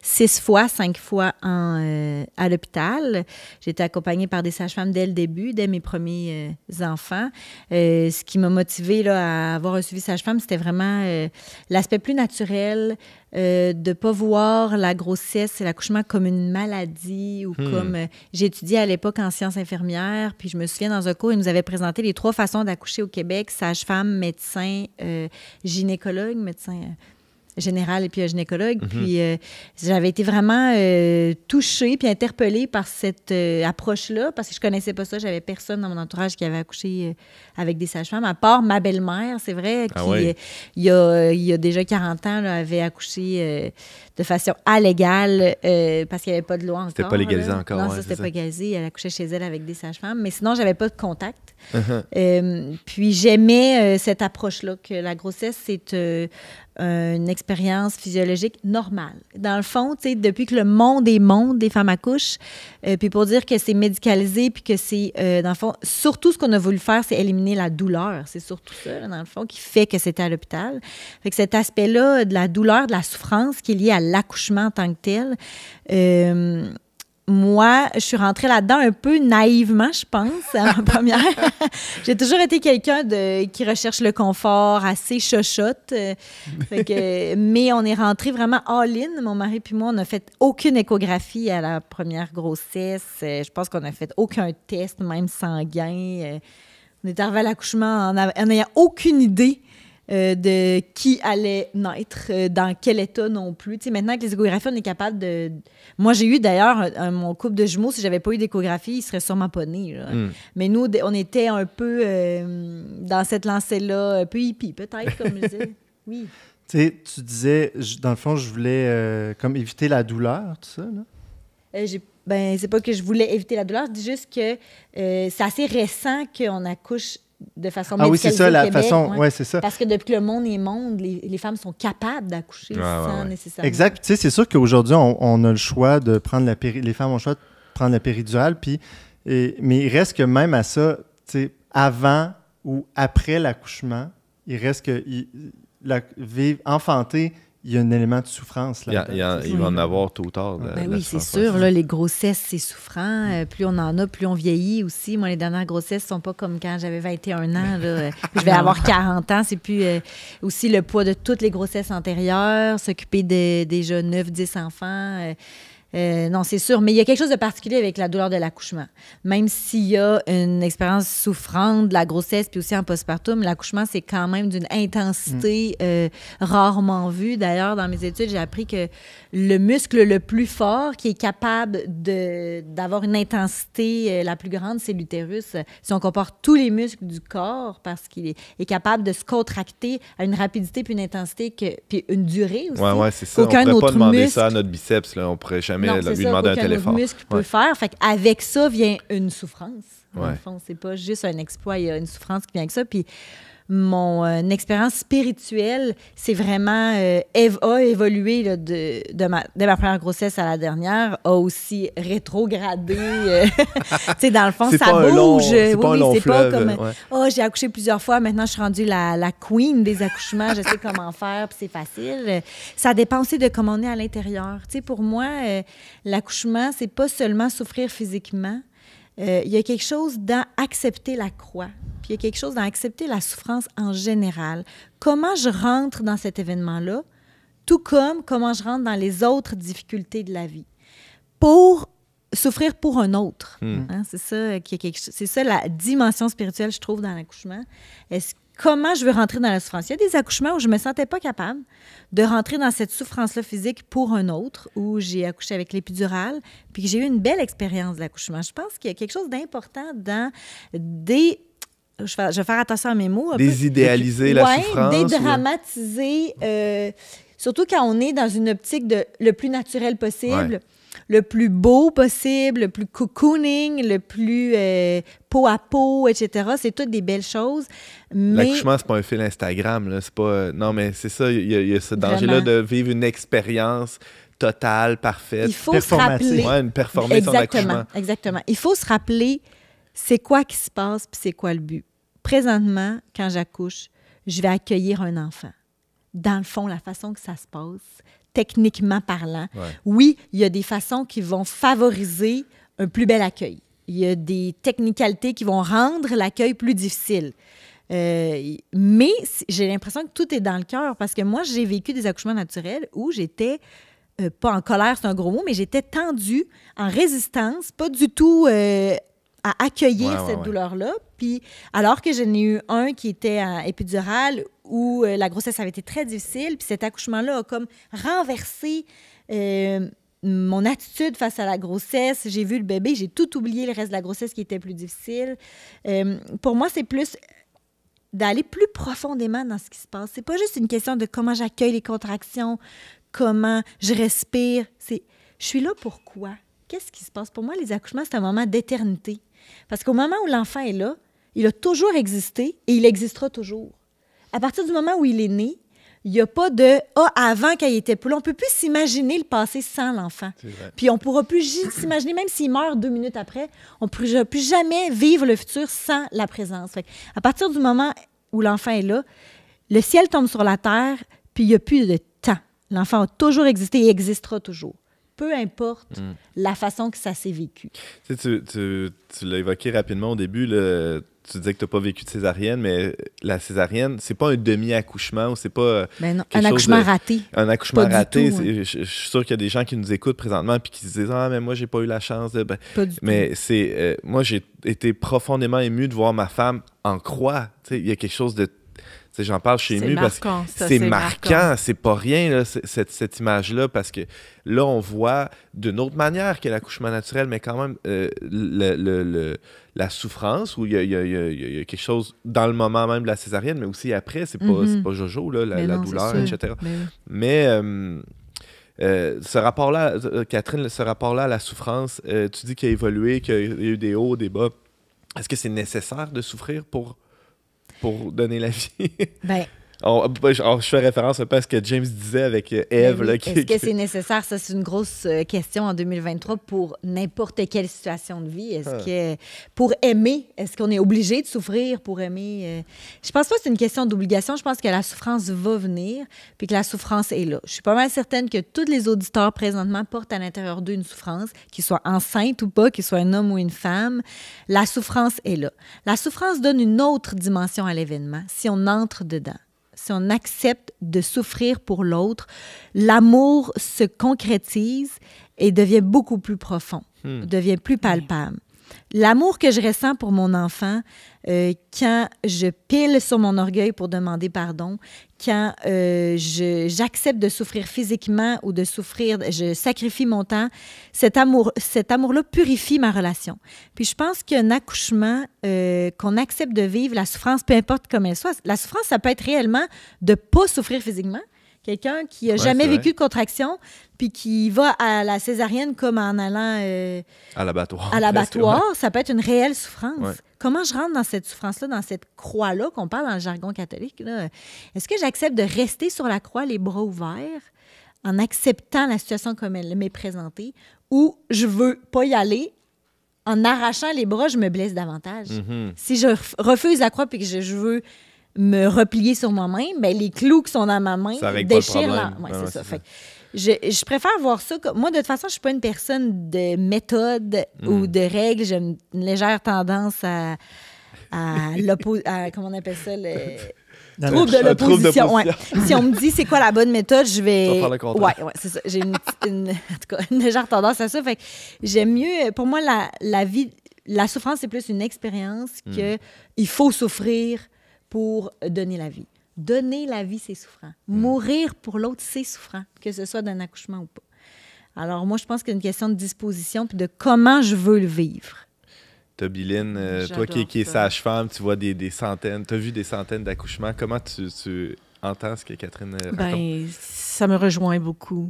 S3: 6 fois, 5 fois à l'hôpital. J'ai été accompagnée par des sages-femmes dès le début, dès mes premiers enfants. Ce qui m'a motivée là, à avoir un suivi sage-femme, c'était vraiment l'aspect plus naturel, de ne pas voir la grossesse et l'accouchement comme une maladie ou comme... j'ai étudié à l'époque en sciences infirmières, puis je me souviens, dans un cours, ils nous avaient présenté les 3 façons d'accoucher au Québec, sage-femme, médecin, gynécologue, médecin général et puis un gynécologue. Puis j'avais été vraiment touchée puis interpellée par cette approche-là parce que je connaissais pas ça. J'avais personne dans mon entourage qui avait accouché avec des sages-femmes, à part ma belle-mère, c'est vrai, qui, il y a déjà 40 ans, là, avait accouché de façon allégale parce qu'il n'y avait pas de loi encore.
S1: C'était pas légalisé encore.
S3: Non, ça, c'était pas légalisé. Elle accouchait chez elle avec des sages-femmes. Mais sinon, j'avais pas de contact. Puis j'aimais cette approche-là, que la grossesse, c'est une expérience physiologique normale. Dans le fond, tu sais, depuis que le monde est monde, des femmes accouchent, puis pour dire que c'est médicalisé, puis que c'est, dans le fond, surtout ce qu'on a voulu faire, c'est éliminer la douleur. C'est surtout ça, là, dans le fond, qui fait que c'était à l'hôpital. Fait que cet aspect-là de la douleur, de la souffrance qui est lié à l'accouchement en tant que tel, moi, je suis rentrée là-dedans un peu naïvement, je pense, à ma première. J'ai toujours été quelqu'un qui recherche le confort, assez chochotte. Mais on est rentré vraiment all-in. Mon mari puis moi, on n'a fait aucune échographie à la première grossesse. Je pense qu'on n'a fait aucun test, même sanguin. On est arrivé à l'accouchement en n'ayant aucune idée de qui allait naître, dans quel état non plus. Tu sais, maintenant, avec les échographies, on est capable de... Moi, j'ai eu d'ailleurs mon couple de jumeaux, si j'avais pas eu d'échographie, ils seraient sûrement pas nés. Là. Mais nous, on était un peu dans cette lancée-là, un peu hippie, peut-être, comme je disais. Oui.
S2: Tu sais, tu disais, dans le fond, je voulais comme éviter la douleur, tout ça, là?
S3: Ben, c'est pas que je voulais éviter la douleur, je dis juste que c'est assez récent qu'on accouche de façon médicalisée.
S2: Ah oui, c'est ça, la
S3: Québec,
S2: façon... Oui, c'est ça.
S3: Parce que depuis que le monde est monde, les femmes sont capables d'accoucher sans nécessairement...
S2: Exact. Tu sais, c'est sûr qu'aujourd'hui, on a le choix de prendre les femmes ont le choix de prendre la péridurale, mais il reste que même à ça, tu sais, avant ou après l'accouchement, il reste que enfanter, il y a un élément de souffrance là.
S1: Il va en avoir tôt ou tard.
S3: Oui, c'est sûr. Là, les grossesses, c'est souffrant. Plus on en a, plus on vieillit aussi. Moi, les dernières grossesses ne sont pas comme quand j'avais 21 ans. Là. Je vais avoir 40 ans. C'est plus aussi le poids de toutes les grossesses antérieures, s'occuper de déjà 9-10 enfants. Non, c'est sûr. Mais il y a quelque chose de particulier avec la douleur de l'accouchement. Même s'il y a une expérience souffrante de la grossesse puis aussi en postpartum, l'accouchement, c'est quand même d'une intensité rarement vue. D'ailleurs, dans mes études, j'ai appris que le muscle le plus fort qui est capable d'avoir une intensité la plus grande, c'est l'utérus. Si on compare tous les muscles du corps, parce qu'il est capable de se contracter à une rapidité puis une intensité, puis une durée aussi.
S1: Oui, c'est ça.
S3: Aucun
S1: on ne pourrait pas demander
S3: muscle...
S1: ça à notre biceps. Là. On ne pourrait jamais lui demander un tel effort.
S3: Aucun muscle peut faire. Fait qu'avec ça vient une souffrance.
S1: Ouais.
S3: Dans le fond, c'est pas juste un exploit, il y a une souffrance qui vient avec ça. Puis mon expérience spirituelle, c'est vraiment a évolué là, dès ma première grossesse à la dernière, a aussi rétrogradé. Tu sais, dans le fond, ça bouge.
S1: C'est pas
S3: comme j'ai accouché plusieurs fois, maintenant je suis rendue la queen des accouchements, je sais comment faire, puis c'est facile. Ça dépend aussi de comment on est à l'intérieur. Tu sais, pour moi, l'accouchement, c'est pas seulement souffrir physiquement. Il y a quelque chose dans accepter la croix. Puis il y a quelque chose dans accepter la souffrance en général. Comment je rentre dans cet événement-là, tout comme comment je rentre dans les autres difficultés de la vie. Pour souffrir pour un autre. Hein, c'est ça c'est ça la dimension spirituelle, je trouve, dans l'accouchement. Comment je veux rentrer dans la souffrance? Il y a des accouchements où je ne me sentais pas capable de rentrer dans cette souffrance-là physique pour un autre, où j'ai accouché avec l'épidurale, puis que j'ai eu une belle expérience de l'accouchement. Je pense qu'il y a quelque chose d'important dans je vais faire attention à mes mots.
S1: Désidéaliser la souffrance.
S3: Dédramatiser, surtout quand on est dans une optique de le plus naturel possible. Ouais. Le plus beau possible, le plus cocooning, le plus peau à peau, etc. C'est toutes des belles choses. Mais...
S1: L'accouchement, c'est pas un fil Instagram. Là. C'est pas... Non, mais c'est ça, il y a ce danger-là de vivre une expérience totale, parfaite.
S3: Il faut se rappeler...
S1: performer son accouchement.
S3: Exactement. Il faut se rappeler c'est quoi qui se passe puis c'est quoi le but. Présentement, quand j'accouche, je vais accueillir un enfant. Dans le fond, la façon que ça se passe... techniquement parlant. Ouais. Oui, il y a des façons qui vont favoriser un plus bel accueil. Il y a des technicalités qui vont rendre l'accueil plus difficile. Mais j'ai l'impression que tout est dans le cœur parce que moi, j'ai vécu des accouchements naturels où j'étais, pas en colère, c'est un gros mot, mais j'étais tendue, en résistance, pas du tout à accueillir cette douleur-là. Puis, alors que j'en ai eu un qui était en épidurale où la grossesse avait été très difficile, puis cet accouchement-là a comme renversé mon attitude face à la grossesse. J'ai vu le bébé, j'ai tout oublié le reste de la grossesse qui était plus difficile. Pour moi, c'est plus d'aller plus profondément dans ce qui se passe. C'est pas juste une question de comment j'accueille les contractions, comment je respire. Je suis là pour quoi? Qu'est-ce qui se passe? Pour moi, les accouchements, c'est un moment d'éternité. Parce qu'au moment où l'enfant est là, il a toujours existé et il existera toujours. À partir du moment où il est né, il n'y a pas de « Ah, avant qu'il était plus là ». On ne peut plus s'imaginer le passé sans l'enfant. Puis on ne pourra plus s'imaginer, même s'il meurt 2 minutes après, on ne pourra plus jamais vivre le futur sans la présence. Fait à partir du moment où l'enfant est là, le ciel tombe sur la terre, puis il n'y a plus de temps. L'enfant a toujours existé et existera toujours. Peu importe la façon que ça s'est vécu.
S1: Tu l'as évoqué rapidement au début, là, tu disais que tu n'as pas vécu de césarienne, mais la césarienne, c'est pas un demi-accouchement ou c'est pas
S3: non, un accouchement raté.
S1: Un accouchement raté.
S3: Tout,
S1: je suis sûr qu'il y a des gens qui nous écoutent présentement et qui se disent « Ah, mais moi, j'ai pas eu la chance de... »
S3: Pas du tout.
S1: Mais moi, j'ai été profondément ému de voir ma femme en croix. Il y a quelque chose de... J'en parle chez nous parce que c'est marquant, c'est pas rien, là, cette image-là, parce que là, on voit d'une autre manière que l'accouchement naturel, mais quand même la souffrance, où il y a quelque chose dans le moment même de la césarienne, mais aussi après, c'est pas jojo, là, la douleur, etc. Mais ce rapport-là, Catherine, ce rapport-là à la souffrance, tu dis qu'il a évolué, qu'il y a eu des hauts, des bas. Est-ce que c'est nécessaire de souffrir pour donner la vie? Je fais référence un peu à ce que James disait avec Ève.
S3: Oui. Est-ce que c'est nécessaire? Ça, c'est une grosse question en 2023 pour n'importe quelle situation de vie. Est-ce que pour aimer, est-ce qu'on est obligé de souffrir pour aimer? Je pense pas que c'est une question d'obligation. Je pense que la souffrance va venir puis que la souffrance est là. Je suis pas mal certaine que tous les auditeurs présentement portent à l'intérieur d'eux une souffrance, qu'ils soient enceintes ou pas, qu'ils soient un homme ou une femme. La souffrance est là. La souffrance donne une autre dimension à l'événement si on entre dedans. si on accepte de souffrir pour l'autre, l'amour se concrétise et devient beaucoup plus profond, devient plus palpable. L'amour que je ressens pour mon enfant, quand je pile sur mon orgueil pour demander pardon, quand j'accepte de souffrir physiquement ou de souffrir, je sacrifie mon temps, cet amour-là purifie ma relation. Puis je pense qu'un accouchement, qu'on accepte de vivre, la souffrance, peu importe comment elle soit, la souffrance, ça peut être réellement de ne pas souffrir physiquement. Quelqu'un qui n'a jamais vécu de contraction, puis qui va à la césarienne comme en allant
S1: à l'abattoir.
S3: À l'abattoir, ça peut être une réelle souffrance. Ouais. Comment je rentre dans cette souffrance-là, dans cette croix-là qu'on parle dans le jargon catholique? Là? Est-ce que j'accepte de rester sur la croix, les bras ouverts, en acceptant la situation comme elle m'est présentée, ou je veux pas y aller, en arrachant les bras, je me blesse davantage? Mm-hmm. Si je refuse la croix puis que je veux me replier sur moi-même, bien, les clous qui sont dans ma main déchirent la... Oui, c'est ça. Fait, je préfère voir ça comme... Moi, de toute façon, je ne suis pas une personne de méthode ou de règles. J'ai une légère tendance à comment on appelle ça? Trouble de l'opposition. Ouais. Si on me dit c'est quoi la bonne méthode, je vais...
S1: Tu vas faire le contraire.
S3: Oui, c'est ça. J'ai en tout cas, une légère tendance à ça. Fait que j'aime mieux... Pour moi, la vie... La souffrance, c'est plus une expérience qu'il faut souffrir pour donner la vie. Donner la vie, c'est souffrant. Mourir pour l'autre, c'est souffrant, que ce soit d'un accouchement ou pas. Alors, moi, je pense qu'il y a une question de disposition puis de comment je veux le vivre.
S1: Tobyline, toi qui es sage-femme, tu vois des centaines, tu as vu des centaines d'accouchements. Comment tu entends ce que Catherine raconte?
S4: Bien, ça me rejoint beaucoup.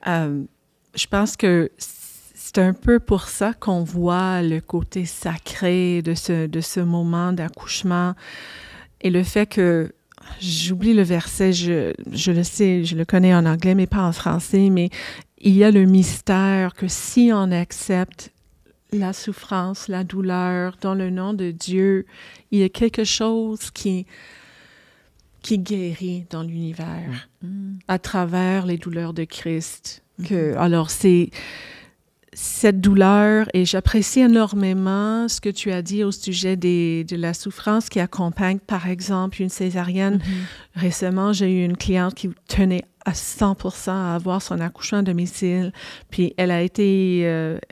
S4: Je pense que c'est un peu pour ça qu'on voit le côté sacré de ce moment d'accouchement. Et le fait que, j'oublie le verset, je le sais, je le connais en anglais, mais pas en français, mais il y a le mystère que si on accepte la souffrance, la douleur, dans le nom de Dieu, il y a quelque chose qui guérit dans l'univers à travers les douleurs de Christ. Alors, c'est cette douleur, et j'apprécie énormément ce que tu as dit au sujet de la souffrance qui accompagne, par exemple, une césarienne. Récemment, j'ai eu une cliente qui tenait à 100% à avoir son accouchement à domicile, puis elle a été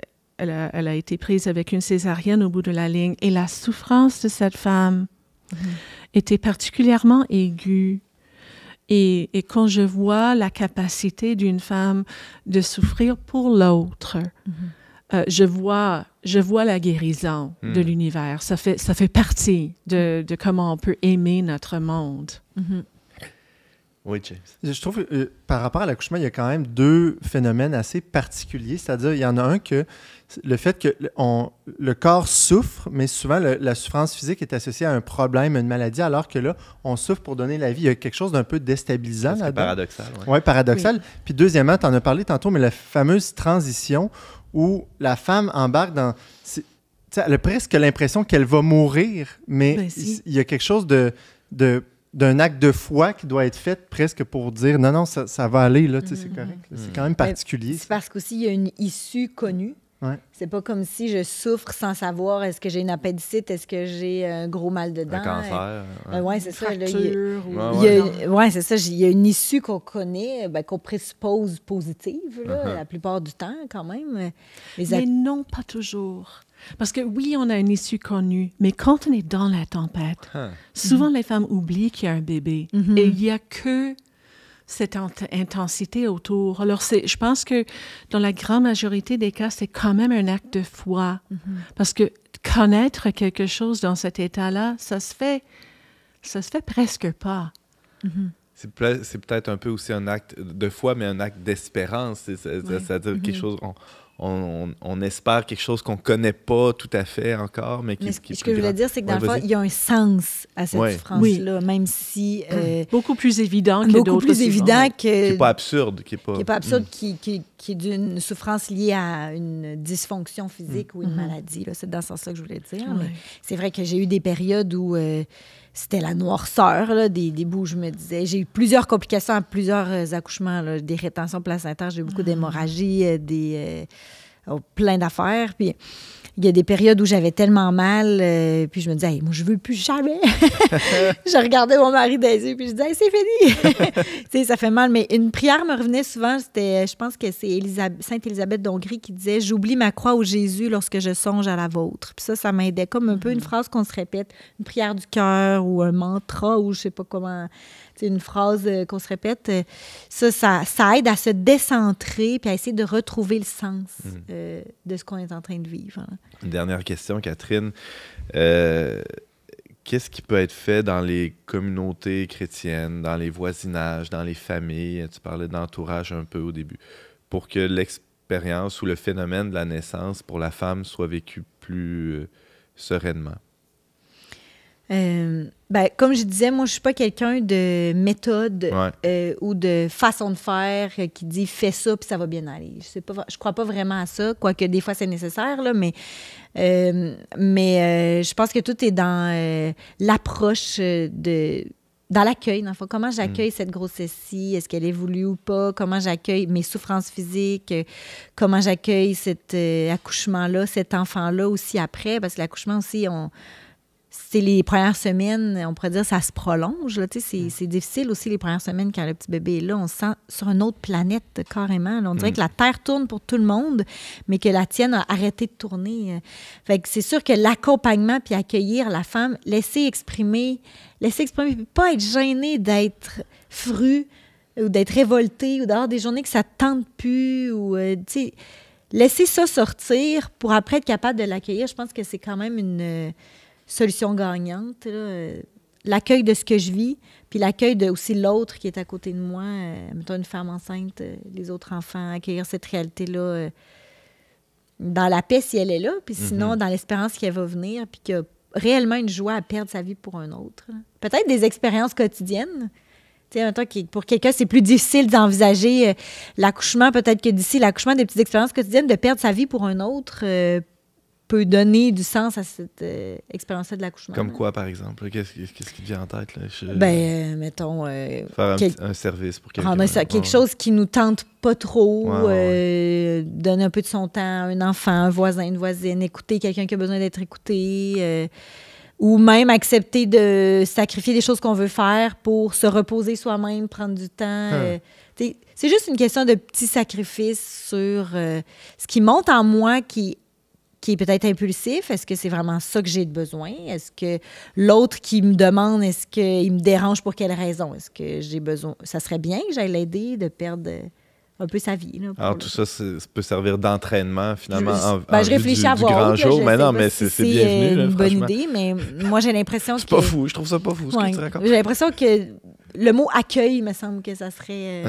S4: prise avec une césarienne au bout de la ligne, et la souffrance de cette femme était particulièrement aiguë. Et quand je vois la capacité d'une femme de souffrir pour l'autre, je vois la guérison de l'univers. Ça fait partie de comment on peut aimer notre monde.
S1: Oui, James.
S2: Je trouve, par rapport à l'accouchement, il y a quand même deux phénomènes assez particuliers. C'est-à-dire, il y en a un que le fait que le corps souffre, mais souvent, la souffrance physique est associée à un problème, à une maladie, alors que là, on souffre pour donner la vie. Il y a quelque chose d'un peu déstabilisant là-dedans.
S1: C'est paradoxal.
S2: Oui, paradoxal. Oui. Puis deuxièmement, tu en as parlé tantôt, mais la fameuse transition où la femme embarque dans... Elle a presque l'impression qu'elle va mourir, mais il y a quelque chose d'un acte de foi qui doit être fait presque pour dire non, ça va aller, là, c'est correct. Là. C'est quand même particulier.
S3: C'est parce qu'aussi, il y a une issue connue. Ouais. C'est pas comme si je souffre sans savoir est-ce que j'ai une appendicite, est-ce que j'ai un gros mal de dents.
S1: Un cancer.
S3: Oui, c'est ça.
S4: Oui,
S3: c'est ça. Il y a une issue qu'on connaît, qu'on présuppose positive, là, la plupart du temps, quand même.
S4: Mais non, pas toujours. Parce que oui, on a une issue connue, mais quand on est dans la tempête, souvent les femmes oublient qu'il y a un bébé. Et il n'y a que cette intensité autour. Alors, je pense que dans la grande majorité des cas, c'est quand même un acte de foi. Parce que connaître quelque chose dans cet état-là, ça se fait presque pas.
S1: C'est peut-être un peu aussi un acte de foi, mais un acte d'espérance. C'est-à-dire quelque chose... On espère quelque chose qu'on ne connaît pas tout à fait encore, mais qui est plus
S3: ce que je voulais dire, c'est que dans le fond, il y a un sens à cette souffrance-là, même si...
S4: beaucoup plus évident que d'autres.
S3: Beaucoup plus évident que...
S1: Qui n'est pas absurde.
S3: Qui n'est pas absurde, qui est d'une souffrance liée à une dysfonction physique ou une maladie. Là. C'est dans ce sens-là que je voulais dire. Mais c'est vrai que j'ai eu des périodes où... c'était la noirceur, là, des bouts où je me disais... J'ai eu plusieurs complications à plusieurs accouchements, là, des rétentions placentaires, j'ai eu beaucoup d'hémorragies, plein d'affaires. Puis il y a des périodes où j'avais tellement mal, puis je me disais, hey, moi, je veux plus jamais. Je regardais mon mari dans les yeux, puis je disais, hey, c'est fini. Tu sais, ça fait mal, mais une prière me revenait souvent. Je pense que c'est Sainte Élisabeth d'Hongrie qui disait, j'oublie ma croix au Jésus lorsque je songe à la vôtre. Puis ça m'aidait comme un peu une phrase qu'on se répète, une prière du cœur ou un mantra ou je sais pas comment, c'est une phrase qu'on se répète. Ça aide à se décentrer puis à essayer de retrouver le sens de ce qu'on est en train de vivre. Hein.
S1: Une dernière question, Catherine. Qu'est-ce qui peut être fait dans les communautés chrétiennes, dans les voisinages, dans les familles? Tu parlais d'entourage un peu au début, pour que l'expérience ou le phénomène de la naissance pour la femme soit vécu plus sereinement?
S3: Comme je disais, moi, je ne suis pas quelqu'un de méthode ou de façon de faire qui dit « fais ça, puis ça va bien aller ». Je ne crois pas vraiment à ça, quoique des fois, c'est nécessaire, là, mais je pense que tout est dans l'approche dans l'accueil, dans le fond. Comment j'accueille cette grossesse-ci? Est-ce qu'elle est voulue ou pas? Comment j'accueille mes souffrances physiques? Comment j'accueille cet accouchement-là, cet enfant-là aussi après? Parce que l'accouchement aussi, c'est les premières semaines, on pourrait dire, ça se prolonge. Là, c'est difficile aussi les premières semaines quand le petit bébé est là. On se sent sur une autre planète carrément. Là. On dirait que la Terre tourne pour tout le monde, mais que la tienne a arrêté de tourner. Fait que c'est sûr que l'accompagnement puis accueillir la femme, laisser exprimer, puis pas être gêné d'être fru ou d'être révolté ou d'avoir des journées que ça ne tente plus ou, laisser ça sortir pour après être capable de l'accueillir. Je pense que c'est quand même une solution gagnante. Là. L'accueil de ce que je vis, puis l'accueil de aussi l'autre qui est à côté de moi. Mettons une femme enceinte, les autres enfants, accueillir cette réalité-là dans la paix si elle est là, puis sinon dans l'espérance qu'elle va venir, puis qu'il y a réellement une joie à perdre sa vie pour un autre. Là. Peut-être des expériences quotidiennes. Pour quelqu'un, c'est plus difficile d'envisager l'accouchement. Peut-être que d'ici l'accouchement, des petites expériences quotidiennes, de perdre sa vie pour un autre peut donner du sens à cette expérience-là de l'accouchement.
S1: Comme quoi, par exemple? Qu'est-ce qui te vient en tête? Là?
S3: Mettons...
S1: faire un service pour quelqu'un.
S3: Quelque chose qui nous tente pas trop. Donner un peu de son temps à un enfant, un voisin, une voisine, écouter quelqu'un qui a besoin d'être écouté... ou même accepter de sacrifier des choses qu'on veut faire pour se reposer soi-même, prendre du temps. C'est juste une question de petits sacrifices sur ce qui monte en moi qui est peut-être impulsif. Est-ce que c'est vraiment ça que j'ai de besoin? Est-ce que l'autre qui me demande, est-ce qu'il me dérange pour quelle raison? Est-ce que j'ai besoin... Ça serait bien que j'aille l'aider de perdre... un peu sa vie. Là,
S1: alors, tout ça peut servir d'entraînement, finalement,
S3: je réfléchis à voir
S1: grand jour. Mais non, mais c'est bienvenu.
S3: C'est une bonne idée, mais moi, j'ai l'impression que...
S1: C'est pas fou, je trouve ça pas fou, ce que tu racontes.
S3: J'ai l'impression que le mot « accueil », me semble que ça serait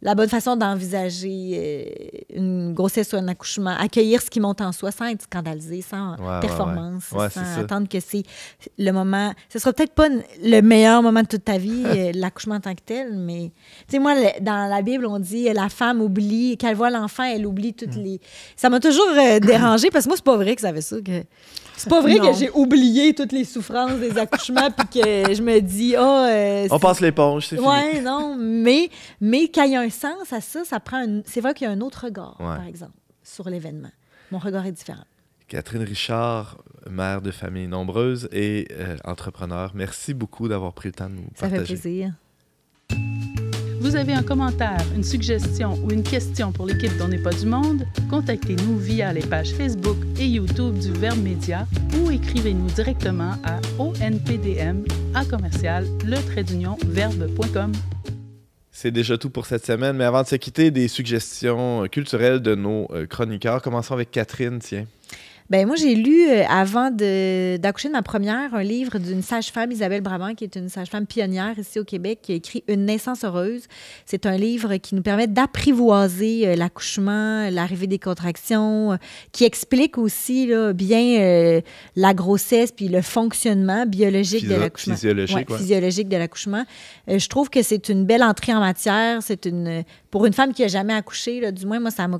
S3: la bonne façon d'envisager une grossesse ou un accouchement. Accueillir ce qui monte en soi sans être scandalisé, sans performance, sans attendre que c'est le moment... Ce sera peut-être pas le meilleur moment de toute ta vie, l'accouchement en tant que tel, mais... Tu sais, moi, dans la Bible, on dit la femme oublie, quand elle voit l'enfant, elle oublie toutes les... Ça m'a toujours dérangée, parce que moi, c'est pas vrai que ça avait ça, que... C'est pas vrai que j'ai oublié toutes les souffrances des accouchements puis que je me dis
S1: on passe l'éponge, c'est fini.
S3: Ouais, non, mais quand il y a un sens à ça, c'est vrai qu'il y a un autre regard, par exemple, sur l'événement. Mon regard est différent.
S1: Catherine Richard, mère de famille nombreuse et entrepreneur, merci beaucoup d'avoir pris le temps de nous partager.
S3: Ça fait plaisir.
S5: Vous avez un commentaire, une suggestion ou une question pour l'équipe d'On n'est pas du monde? Contactez-nous via les pages Facebook et YouTube du Verbe Média ou écrivez-nous directement à onpdm@le-verbe.com.
S1: C'est déjà tout pour cette semaine, mais avant de se quitter, des suggestions culturelles de nos chroniqueurs. Commençons avec Catherine, tiens.
S3: Bien, moi, j'ai lu, avant d'accoucher de ma première, un livre d'une sage-femme, Isabelle Brabant, qui est une sage-femme pionnière ici au Québec, qui a écrit « Une naissance heureuse ». C'est un livre qui nous permet d'apprivoiser l'accouchement, l'arrivée des contractions, qui explique aussi là, bien la grossesse puis le fonctionnement biologique de l'accouchement. Physiologique de l'accouchement. Je trouve que c'est une belle entrée en matière. Pour une femme qui n'a jamais accouché, là, du moins, moi, ça m'a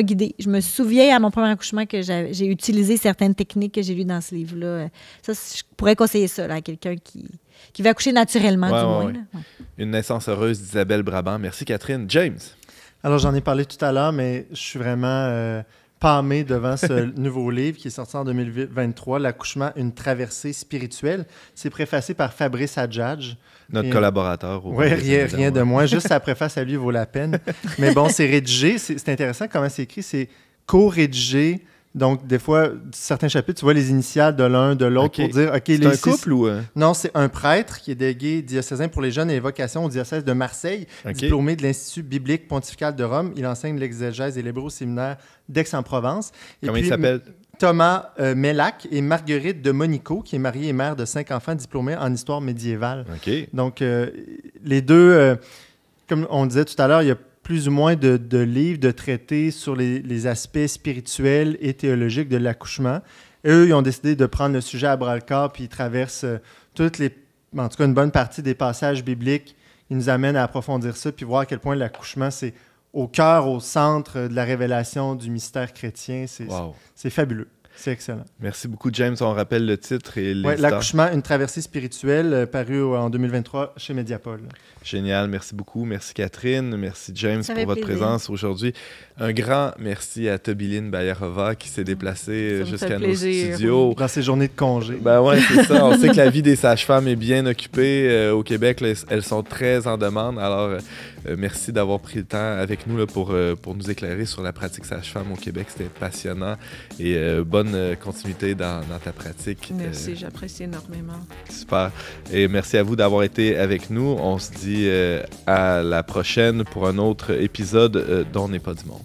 S3: guidée. Je me souviens à mon premier accouchement que j'ai utilisé certaines techniques que j'ai lues dans ce livre-là. Ça, je pourrais conseiller ça là, à quelqu'un qui veut accoucher naturellement, du moins. Ouais.
S1: Une naissance heureuse d'Isabelle Brabant. Merci, Catherine. James?
S2: Alors, j'en ai parlé tout à l'heure, mais je suis vraiment pâmé devant ce nouveau livre qui est sorti en 2023, L'accouchement, une traversée spirituelle. C'est préfacé par Fabrice Hadjadj.
S1: Notre collaborateur.
S2: Oui, rien de moins. Juste sa préface à lui vaut la peine. Mais bon, c'est rédigé. C'est intéressant comment c'est écrit. C'est co-rédigé. Donc, des fois, certains chapitres, tu vois les initiales de l'un, de l'autre pour dire... OK,
S1: c'est un couple ou...
S2: Non, c'est un prêtre qui est délégué diocésain pour les jeunes et les vocations au diocèse de Marseille, diplômé de l'Institut biblique pontifical de Rome. Il enseigne l'exégèse et l'hébreu au séminaire d'Aix-en-Provence.
S1: Comment il s'appelle?
S2: Thomas Mellac et Marguerite de Monico, qui est mariée et mère de 5 enfants diplômés en histoire médiévale. Donc, les deux, comme on disait tout à l'heure, il y a plus ou moins de livres, de traités sur les aspects spirituels et théologiques de l'accouchement. Eux, ils ont décidé de prendre le sujet à bras-le-corps, puis ils traversent en tout cas une bonne partie des passages bibliques. Ils nous amènent à approfondir ça, puis voir à quel point l'accouchement, c'est au cœur, au centre de la révélation du mystère chrétien. C'est fabuleux. C'est excellent.
S1: Merci beaucoup, James. On rappelle le titre et l'éditeur.
S2: L'accouchement, une traversée spirituelle, paru en 2023 chez Mediapol.
S1: Génial. Merci beaucoup. Merci, Catherine. Merci, James, pour votre présence aujourd'hui. Un grand merci à Tobiline Bayarova qui s'est déplacée jusqu'à nos studios.
S2: Dans ces journées de congé.
S1: Ben ouais, c'est ça. On sait que la vie des sages-femmes est bien occupée. Au Québec, là, elles sont très en demande. Alors, merci d'avoir pris le temps avec nous là, pour nous éclairer sur la pratique sage-femme au Québec. C'était passionnant. Et bonne continuité dans ta pratique.
S4: Merci, j'apprécie énormément.
S1: Super. Et merci à vous d'avoir été avec nous. On se dit à la prochaine pour un autre épisode d'On n'est pas du monde.